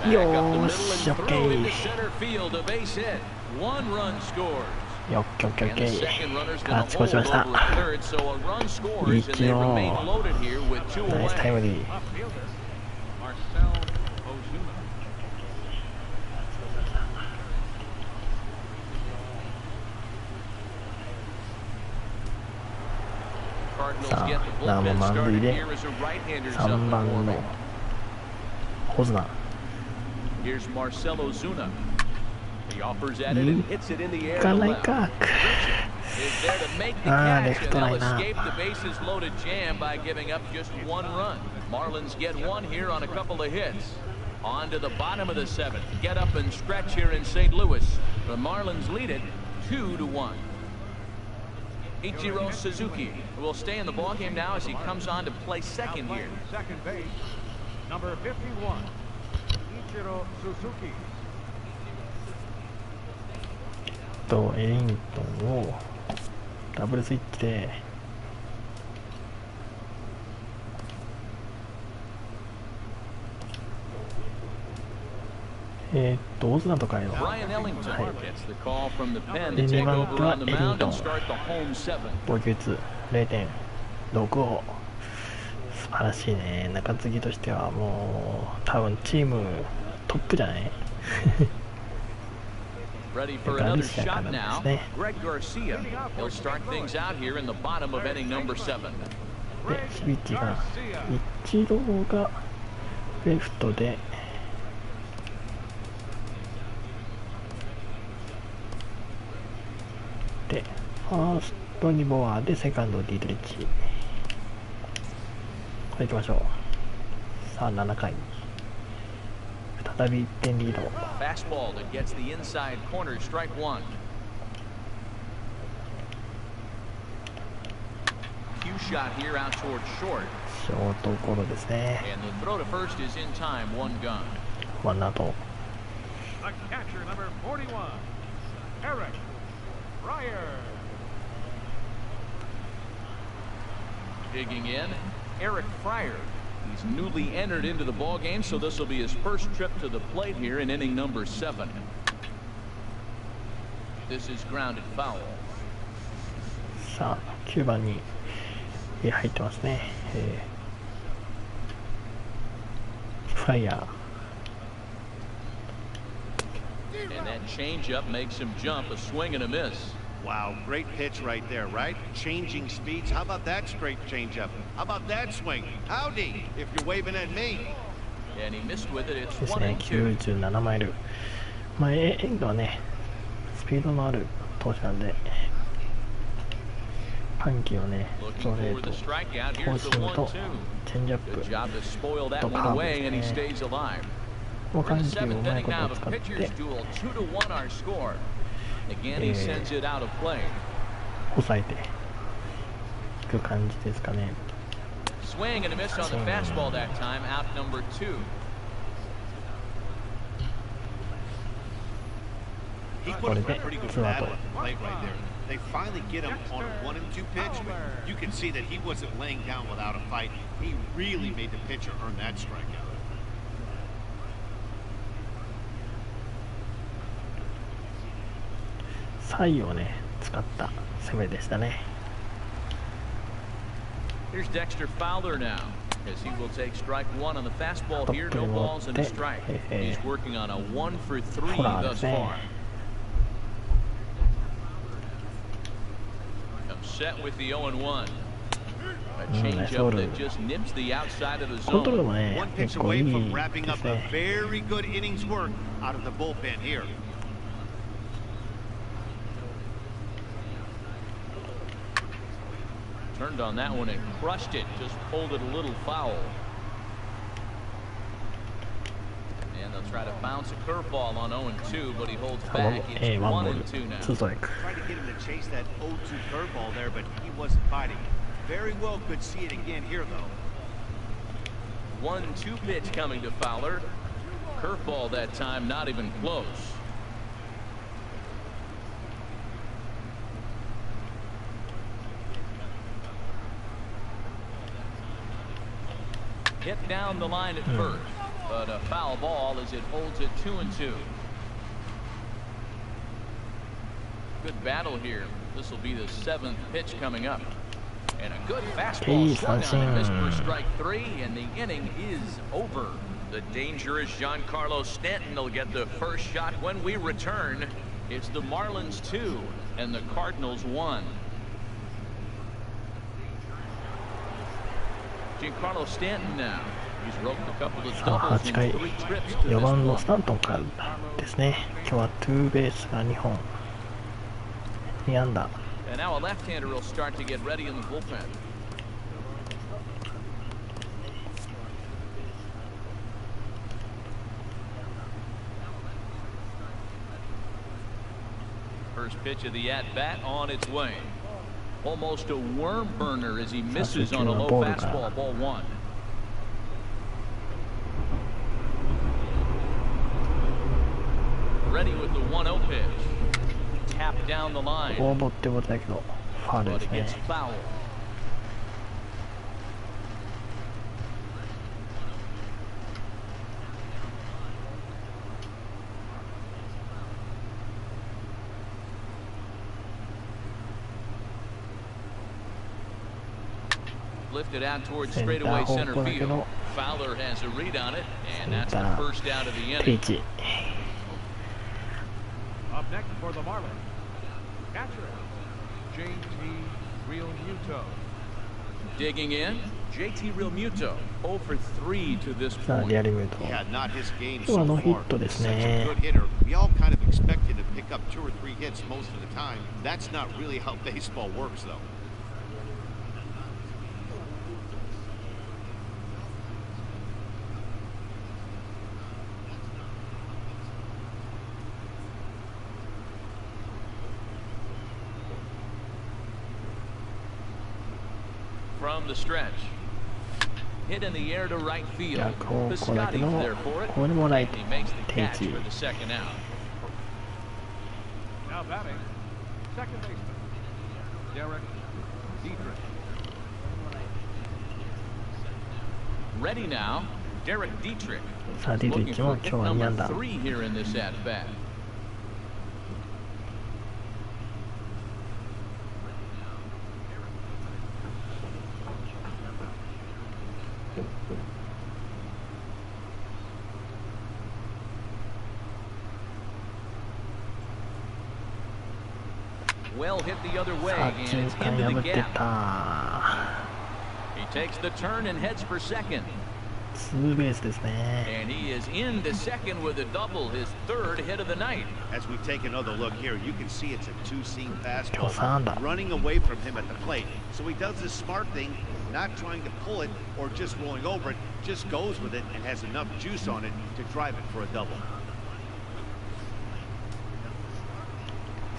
Back up the middle and through into center field. A base hit. 1 run scores. よっきょっきょっ And き the ょ second runner's あ going 少 to しま hold した over at third, so a run scores, and they remain loaded here with 2 ナイスタイム away. リー。 Marcell Ozuna. さあなおも満塁で3番のホズナ。 Here's Marcell Ozuna. He offers at it and hits it in the air いか to ない left. か。 Is there to make the あー catch, レフ and トラ they'll イナー。 escape the bases loaded jam by giving up just 1 run. Marlins get 1 here on a couple of hits. On to the bottom of the 7th. Get up and stretch here in St. Louis. The Marlins lead it 2-1. Ichiro Suzuki will stay in the ballgame now as he comes on to play second here. Second base, number 51, Ichiro Suzuki. エリントンをダブルスイッチでオズナとかよ。 Brian Ellington はい。 gets the call from the pen で to 2 take 番 over 手は on エ the リン mound トン。 and start the home 7. 防御率 0.65。素晴らしいね。中継ぎとしてはもう多分チームトップじゃない？ Ready for another shot now. Greg Garcia. He'll start things out here in the bottom of inning number 7. でシビッチが一郎がレフトでファーストにボアでセカンドディートリッチ。これいきましょう。さあ7回再び1点リード。 Fastball that gets the inside corner, strike 1. Cue shot here out toward short. ショートゴロですね。 And the throw to first is in time, 1 gun. ワンアウト。 The catcher, number 41, Eric Fryer. Digging in, Eric Fryer. He's newly entered into the ball game, so this will be his first trip to the plate here in inning number 7. This is grounded foul. さあ9番に入ってますね。フフライヤー。 And that changeup makes him jump, a swing and a miss. Wow, great pitch right there, right? Changing speeds. How about that straight changeup? How about that swing? Howdy, if you're waving at me. And he missed with it. It's です 1 ね、 and 2. 97マイル。まあ、エンドはね、スピードのある投手なんで、緩急をね、スト Looking レー for ト、 the strikeout. フォ Here's ー the シームと 1-2. チェンジアップ Good job to spoil that と one カーブ away, and he ですね。 stays alive. もう We're in 緩 the 急をう seventh まい inning こと now を of 使 a って、 pitcher's duel. 2-1 our score. Again, he sends it out of play. 抑えていく感じですかね。 Swing and a miss on the fastball that time. Out number 2. He put a pretty good battle plate right there. They finally get him on a 1-2 pitch, but you can see that he wasn't laying down without a fight. He really made the pitcher earn that strikeout. サイをね、使った攻めでしたね。 Here's Dexter Fowler now, as he will take strike 1 on the fastball here. No balls and a strike. He's working on a 1 for 3 thus far. Set with the 0-1. A changeup that just nips the outside of the コントロール zone. もね、 One pitch 結構い away い from で wrapping す up a ね。 very good innings work out of the bullpen here. Turned on that one and crushed it. Just pulled it a little foul. And they'll try to bounce a curveball on 0-2, but he holds back. It's ワンボール、 1-2 now. ツーストライク。 Tried to get him to chase that 0-2 curveball there, but he wasn't fighting. Very well could see it again here, though. 1-2 pitch coming to Fowler. Curveball that time, not even close. Hit down the line at first, but a foul ball as it holds it 2-2. Good battle here. This will be the 7th pitch coming up. And a good fastball swung on and missed for strike 3, and the inning is over. The dangerous Giancarlo Stanton will get the first shot when we return. It's the Marlins 2 and the Cardinals 1. Giancarlo Stanton now. He's roped a couple of さあ doubles 8 in 回 3 trips to 4 番の this スタ point. ントンからですね。今日はツーベースが2本、2安打。 And now a left-hander will start to get ready in the bullpen. First pitch of the at-bat on its way. Almost a worm burner as he misses on a low fastball, ball 1. Ready with the 1-0 pitch. Tap down the line. 応募ってことだけど、ファウル But です it ね gets。foul. Lifted out towards straightaway center field. Fowler has a read on it, and that's the first out of the 定 inning. 位置。 Up next for the Marlins, catcher, JT Realmuto. Digging in, JT Realmuto, 0 for 3 to this さあ、 point. リアルミュート。 Yeah, not his game 今日は so ノーヒ far. ットです Such a ね。 good hitter. We all kind of expect him to pick up 2 or 3 hits most of the time. That's not really how baseball works, though. From the stretch. Hit in the air to right field. 逆方向だけ Piscotty's ど、 there for it. これもライト He makes the 定位 catch 置。 for the second out. Now batting, second baseman, Derek Dietrich. Ready now, Derek Dietrich. さあ、ディトリッ Looking チも for 今日 hit は2 number 安打。 3 here in this at-bat. well hit the other way, さあ and 中 it's 間 into 破っ the て gap. た。 He takes the turn and heads for second. ツーベースですね。 And he is into second with a double, his third hit of the night. As we take another look here, you can see it's a two-seam 今日3安 fastball 打。 running away from him at the plate. So he does this smart thing, not trying to pull it or just rolling over it, just goes with it and has enough juice on it to drive it for a double.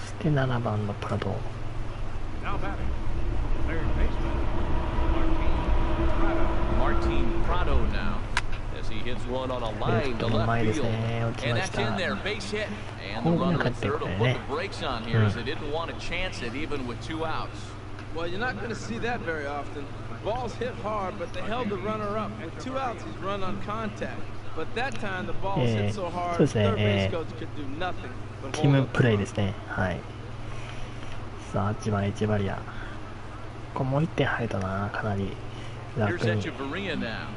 そして7番のプラド。 Now batting, third baseman, Martin Martin Prado. Prado now, as he hits one on a レ line フ to トの left 前です field. ね。落ち And まし that's in た。 there, base hit. And the runner at third will put the brakes on here as they didn't want to chance it even with 2 outs. Well, you're not going to see that very often. Balls hit hard, but they held the runner up. With 2 outs, he's run on contact. But that time, the ball was hit so hard, そうですね。 third base coach could do nothing but チー hold ム up プレ the イ run. ですね。はい。さあ、8番エチェバリア。これもう1点入るとな、かなり Here's 楽に。 Echeverria now.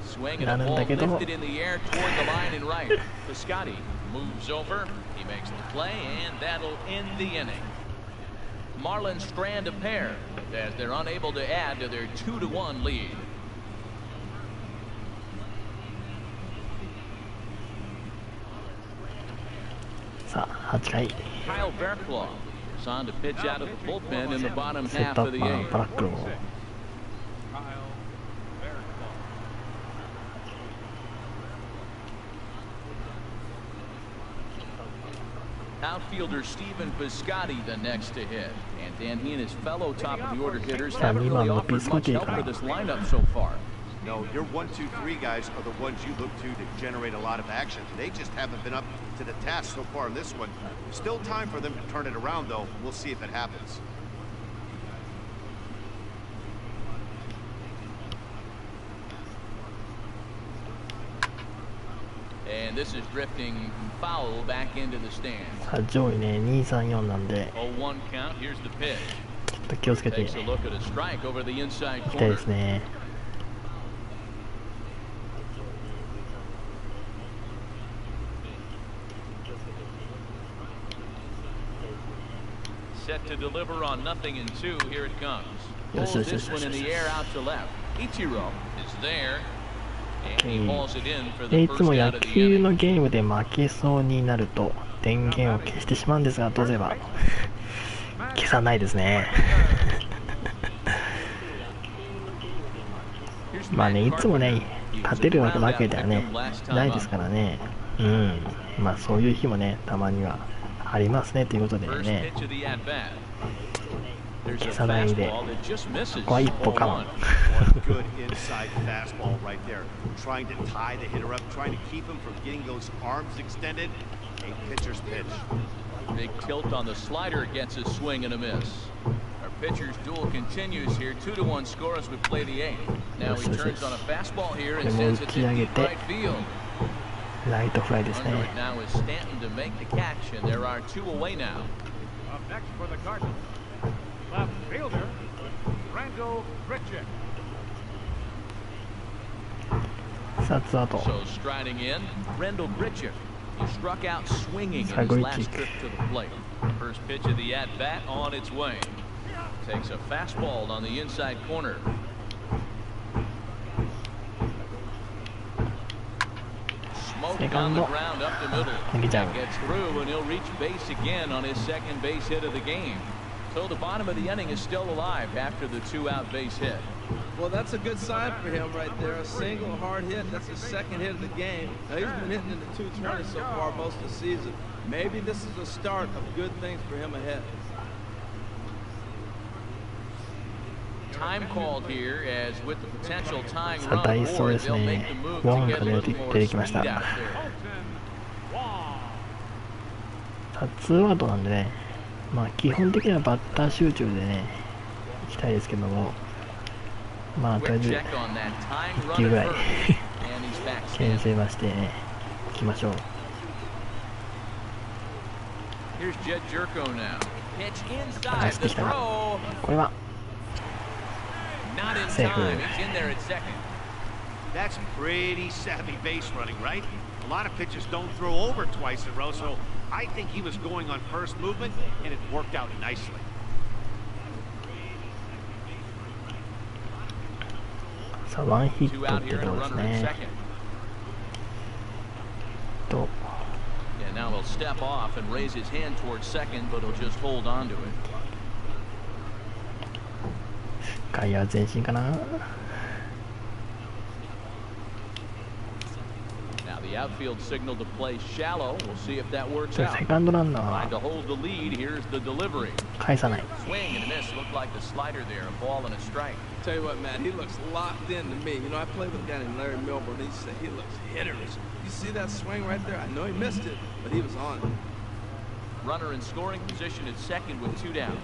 Swinging a なるん ball だけど、 lifted in the air toward the line and right. Piscotty moves over. He makes the play, and that'll end the inning. Marlins strand a pair as they're unable to add to their 2-1 lead. さあ、8回。 Kyle Fairclough is on to pitch out of the bullpen in the bottom セッ half トア of ッ the パー、 eighth. バラックロー。 Kyle Fairclough. Outfielder Stephen Piscotty the next to hit. And Dan, he and his fellow top of the order hitters Yeah, haven't really Milan offered much Piscotty helpか for this lineup so far. No, your 1, 2, 3 guys are the ones you look to generate a lot of action. They just haven't been up to the task so far in this one. Still time for them to turn it around, though. We'll see if it happens. And this is drifting foul back into the stands. さあ、上位ね、2、3、4なんで、 0-1 count. Here's the pitch. ちょっと気をつけてい Takes き a look at a strike over the inside たいで corner. すね。 Set to deliver on 0-2. Here it comes. Yes, Pulls yes, this yes, one yes, in the yes. air out to left. Ichiro is there. And he Okay. hauls it in for で the いつ first も out 野 of the 球 inning. のゲームで負けそうになると電源を消してしまうんですが、どうすれば消さないですね。まあね、いつもね、勝てるわけではね、ないですからね。うん。まあそういう日もね、たまにはありますねということで First ね、 pitch of the at bat. There's a 消さないで、 fastball that just misses. ここは一歩我慢。 Good inside fastball right there. Trying to tie the hitter up, trying to keep him from getting those arms extended. A pitcher's pitch. Big tilt on the slider gets a swing and a miss. Our pitcher's duel continues here. 2-1 score as we play the eighth. Now he turns on a fastball here and sends it to deep right field. ライトフライです Under ね。 it now is Stanton to make the catch, and there are 2 away now. Up next for the Cardinals, left fielder, Randall Grichuk. さあ、ツーアウト。 So striding in, Rendell Grichuk. He struck out swinging in his Sagoi last kick. trip to the plate. First pitch of the at-bat on its way. Takes a fastball on the inside corner. Smoke on the ground up the middle. That gets through, and he'll reach base again on his second base hit of the game. So the bottom of the inning is still alive after the 2-out base hit. Well, that's a good sign for him right there. A single hard hit. That's his second hit of the game. Now, he's been hitting in the 220 so far most of the season. Maybe this is the start of good things for him ahead. Time called here as with the potential tying さあ、 run ダイソー forward, です they'll ね make the。move ウォ to ン get が a 出 little て more 出てきまし speed た。 out there. さあ、ツーアウトなんでね、まあ基本的にはバッター集中でね、いきたいですけども、まあとりあえ Quick ず check on that tying 1球 run ぐらい at first, and he's back 牽 in. 制はしてね、いきましょう。 Here's Jed Jerko now. Pitch 出 inside して the きたな。 throw. これは Not in Safe. time. He's in there at second. That's pretty savvy base running, right? A lot of pitchers don't throw over twice in a row, so I think he was going on first movement, and it worked out nicely. さあワンヒットってどうですね。と And now he'll step off and raise his hand towards second, but he'll just hold on to it. 外野前進かな。 The outfield signal to play shallow. We'll see if that works セ out. カンドランナー Trying to は hold the lead. Here's the delivery. 返さない。 Swing and a miss. Looked like the slider there. A ball and a strike. Tell you what, Matt, he looks locked in to me. You know, I played with a guy named Larry Milburn. He said he looks hitters. You see that swing right there? I know he missed it, but he was on it. Runner in scoring position at second with 2 down.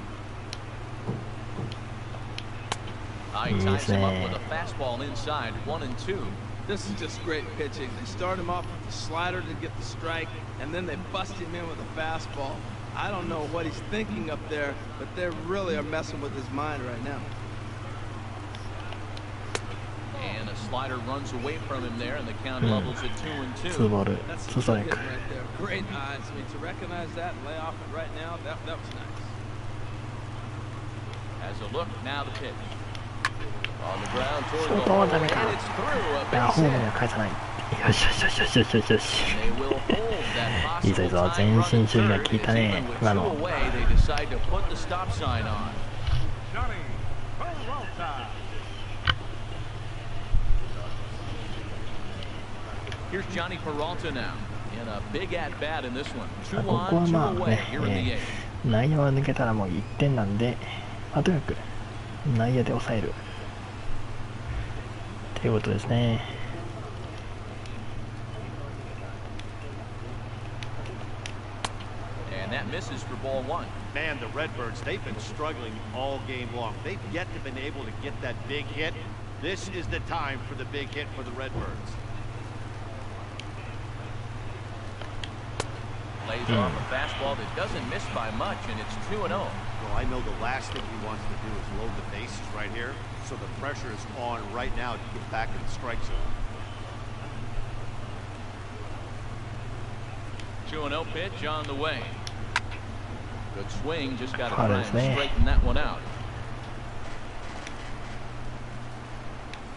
He ties him up with a fastball inside, 1-2. This is just great pitching. They start him off with the slider to get the strike, and then they bust him in with a fastball. I don't know what he's thinking up there, but they really are messing with his mind right now. And a slider runs away from him there, and the count levels at 2-2. ツーボール、 That's ツーストライ hit ク。 right there. Great eyes. I mean, to recognize that and lay off it right now, that was nice. As a look, now the pitch. On the ground toward シ the ョート hole, はダメ and か。 it's through. いや A ホ base ームに hit. は返さない。よしよしよしよしよしよしよし。 They will hold that いいぞいい possible ぞ、 tying 前 run 進 at 守備が third 効いた as ね even with 今 2 の。 away, they decide to put the stop sign on. Johnny Peralta. Here's Johnny Peralta now in a big at bat in this one. 2ここは on, まあ 2 away ね、 here in the eighth. 内野は抜けたらもう1点なんで、まあ、とにかく内野で抑えるということですね。 And that misses for ball 1. Man, the Redbirds, they've been struggling all game long. They've yet to been able to get that big hit. This is the time for the big hit for the Redbirds. Lays off a fastball that doesn't miss by much, and it's 2-0. Well, I know the last thing he wants to do is load the bases right here, so the pressure is on right now to get back in the strike zone. 2-0 pitch on the way. Good swing, just got to try and ですね。 straighten that one out.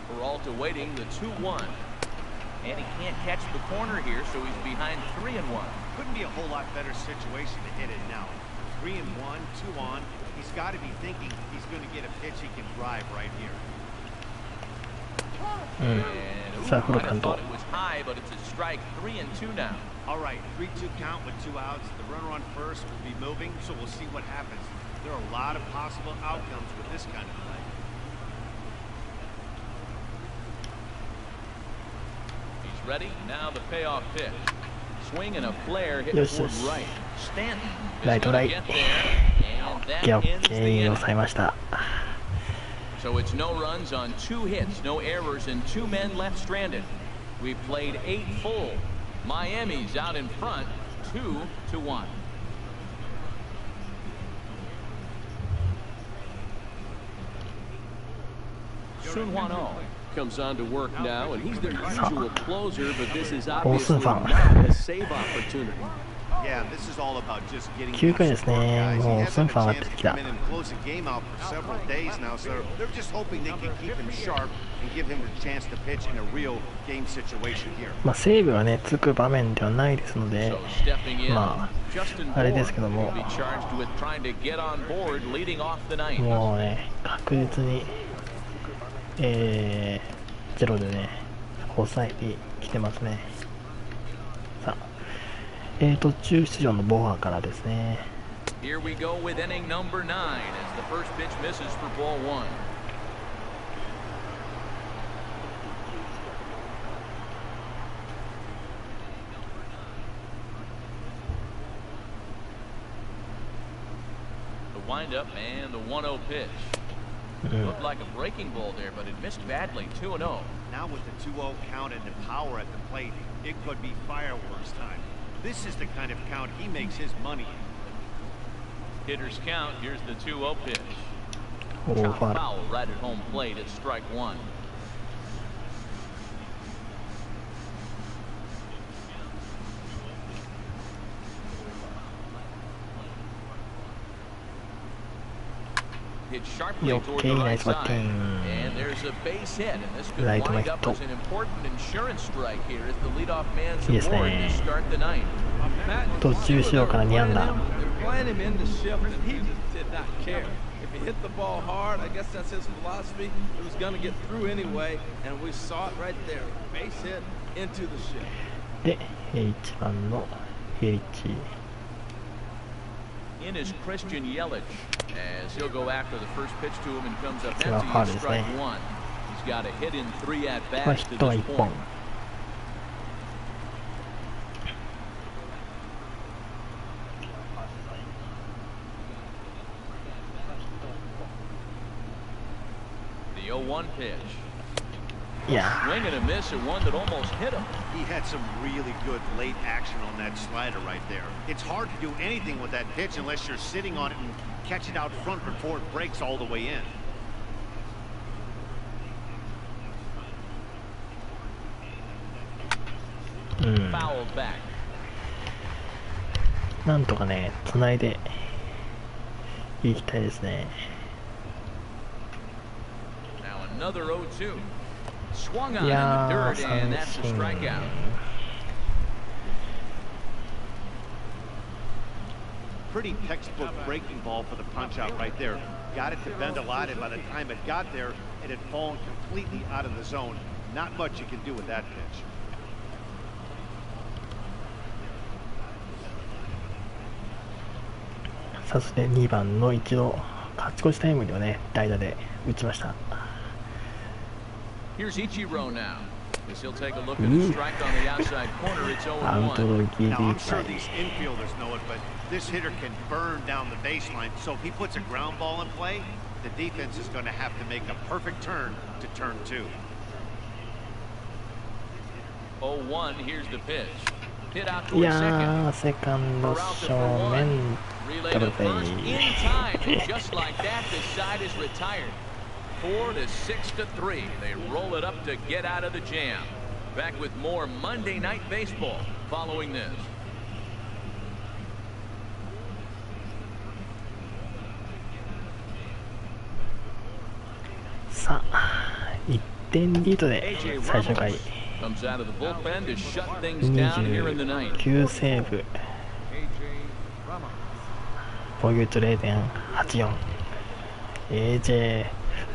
Peralta waiting the 2-1. And he can't catch the corner here, so he's behind 3-1. Couldn't be a whole lot better situation to hit it now. 3-1, 2 on. He's got to be thinking he's going to get a pitch he can drive right here. うん、 And さあフル I カウント。 thought it was high, but it's a strike. 3-2 now. All right, 3-2 count with 2 outs. The runner on first will be moving, so we'll see what happens. There are a lot of possible outcomes with this kind of play. He's ready. Now the payoff pitch. Swing and a flare hit Yes, toward yes. right. Stanton is Right, going to right. get there, and that ends the inning. 抑えました。 So it's no runs on 2 hits, no errors, and 2 men left stranded. We played 8 full. Miami's out in front, 2-1. Sunhwan-Oh comes on to work now, and he's their usual closer, but this is obviously not a save opportunity. Yeah, this is all about just getting 9回ですね。 guys. He もう hasn't スンファン上が had って a き chance た to。come in and close the game out for several days now, so they're just hoping they can keep him sharp and give him a chance to pitch in a real game situation here. まあセーブがねつく場面ではないですので、 So stepping in, ま Justin ああれです Bourne けども will be charged with trying to get on board, leading off the ninth. もうね確実にゼロでね抑えてきてますね。さあ、途中出場のボハからですね。 Here we go with inning number 9 as the first pitch misses for ball 1. The windup and the 1-0 pitch. Looked like a breaking ball there, but it missed badly. 2-0. Now with the 2-0 count and the power at the plate, it could be fireworks time. This is the kind of count he makes his money in. Hitters count. Here's the 2-0 pitch. オー Chop ファール。 foul right at home plate. It's strike 1. hit sharply toward the Okay, right nice side. batting. And there's a base hit, and this could Right wind to up my as an important insurance strike here as the leadoff man's いいですね。 aboard to start the ninth. 途中出場から2安打。 They're playing him into shift, and he just did not care. If he hit the ball hard, I guess that's his philosophy. It was going to get through anyway, and we saw it right there. Base hit into the shift. で、1番のヘリッチ。 In is Christian Yelich as he'll go after the first pitch to him and comes up これは empty ファウ in ルです strike ね。 one. He's got a hit in 3 at これは bats ヒ to ットは this 1本。 point. The 0-1 pitch. いや Swing and a miss at one that almost hit him. He had some really good late action on that slider right there. It's hard to do anything with that pitch unless you're sitting on it and catch it out front before it breaks all the way in. ー、うん、 Fouled back. なんとかね、つないでいきたいですね。 Now another 0-2. Swung on い in や the ー、 dirt, and 三 that's a 振。 strikeout. Pretty textbook breaking ball for the punch out right there. Got it to bend a lot, and by the time it got there, it had fallen completely out of the zone. Not much you can do with that pitch. さあ、そして2番の一度勝ち越しタイムリーをね、代打で打ちました。 Here's Ichiro now. As he'll take a look at the strike on the outside corner. It's アウト 0-1. ロギリ Now, い I'm っぱ sure い。 these infielders know it, but this hitter can burn down the baseline. So if he puts a ground ball in play, the defense is going to have to make a perfect turn to turn 2. 0-1. Here's the pitch. Hit out い toward や second. ー、セカンド We're out 正 there for 面 one. Relay ダブ to ルプレ first イ。 in time, and just like that, the side is retired. 4-6-3. They roll it up to get out of the jam. Back with more Monday Night Baseball following this. さあ、1点リードで AJ 最終回 Ramos comes out of the bullpen to shut things down here in the ninth. 29セーブ、 AJ Ramos. 防御率 0.84、 AJ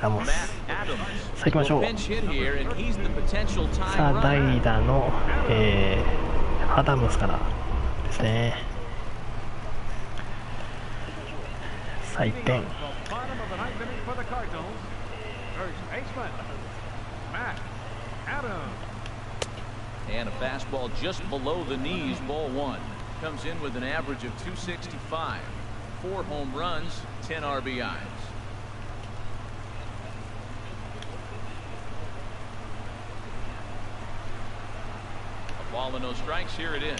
ラモス。 Matt Adams さあ行きましょ will う。 pinch hit here, and he's the potential さ time あ、代 runner. 打の、アダムスからですね。さあ、1点。 Bottom of the ninth inning for the Cardinals. First baseman, Matt Adams. And a fastball just below the knees, ball one. Comes in with an average of 265. 4 home runs, 10 RBIs. A ball and no strikes, here it is.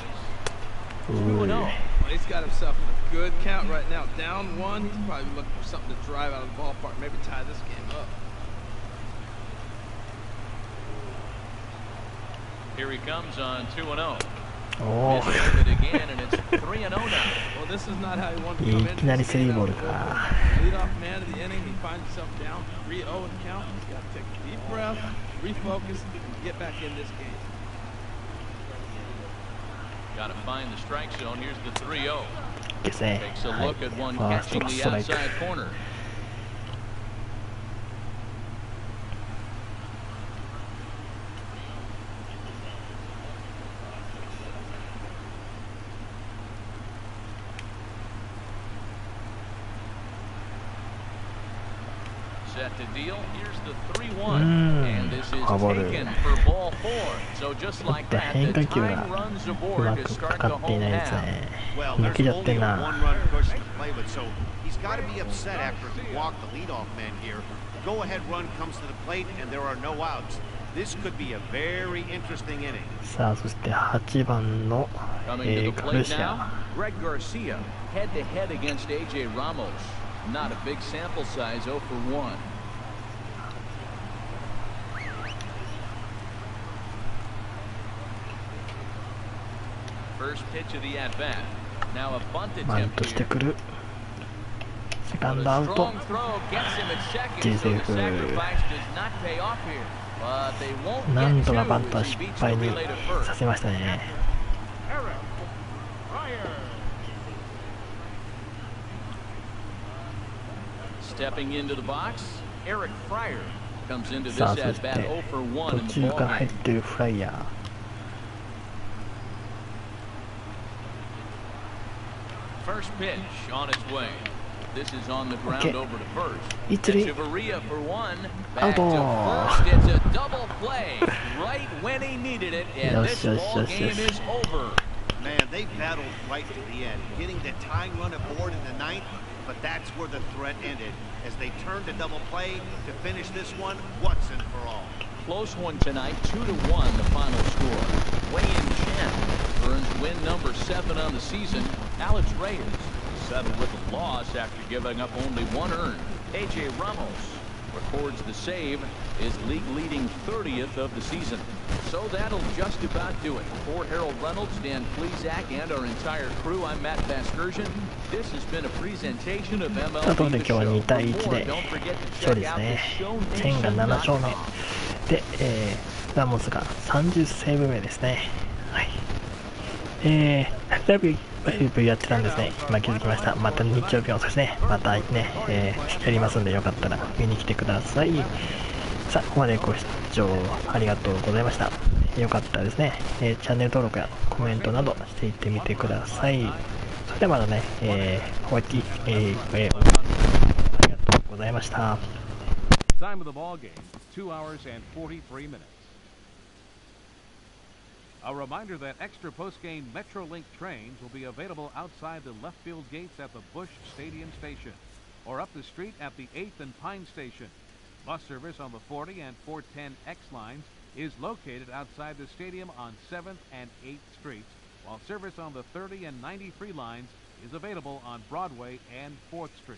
2-0. Well, he's got himself in a good count right now. Down one, he's probably looking for something to drive out of the ballpark, maybe tie this game up. Here he comes on 2-0. お Missed it again, and it's 3-0 now. Well, this is not how he wanted to ー、 come い into きなり this スリ game ーボー out ル of the か。 bullpen. Leadoff man of the inning, he finds himself down 3-0 in the count. He's got to take a deep breath, refocus, and get back in this game. Got to find the strike zone. Here's the 3-0. ですね。 Takes a はい。 look at one ファースト catching がス the トライク。 outside corner. Set to deal. Here's the 3-1. And this is taken for ball 4. So just like that, the time runs う aboard ま to く start か the かってい home ないです half. ね。 Well, 抜 there's けちゃって only ん a な。 one-run push to play with, so he's got to be upset after he walked the leadoff man here. Go-ahead run comes to the plate, and there are no outs. This could be a very interesting inning. さあ、そして8番の、 Coming to the ガル plate シア。 now, Greg Garcia head to head against AJ Ramos. Not a big sample size, 0 for 1. First pitch of the at bat. Now a bunt バン attempt トして here. くる。セカンドアウト。Gセーフ。なんとかバントは失敗にさせましたね。さあ、そして途中から入ってるフライヤー。一塁アウト。よしよしよしよし。Man, they battled right to the end, getting the tying run aboard in the ninth, but that's where the threat ended as they turned to double play to finish this one once and for all. Close one tonight, 2-1 the final score. Wei-In Chen earns win number 7 on the season. Alex Reyes settled with a loss after giving up only 1 earned. A.J. Ramos records the save, his league-leading 30th of the season. So that'll just about do it. For Harold Reynolds, Dan Plesac, and our entire crew, I'm Matt Vasgersian. This has been a presentation of MLB The Show. 2対1で勝利ですね。チェンが7勝目で、ラモスが30セーブ目ですね。はい。WLB やってたんですね。今気づきました。また日曜日もですね、またね、やりますんで、よかったら見に来てください。さあ、ここまでご視聴ありがとうございました。よかったらですね、チャンネル登録やコメントなどしていってみてください。それではまだね、お会いありがとうございました。Time of the ball game, 2 hours and 43 minutes. A reminder that extra post-game Metrolink trains will be available outside the left field gates at the Busch Stadium station, or up the street at the 8th and Pine station. Bus service on the 40 and 410X lines is located outside the stadium on 7th and 8th streets, while service on the 30 and 93 lines is available on Broadway and 4th Street.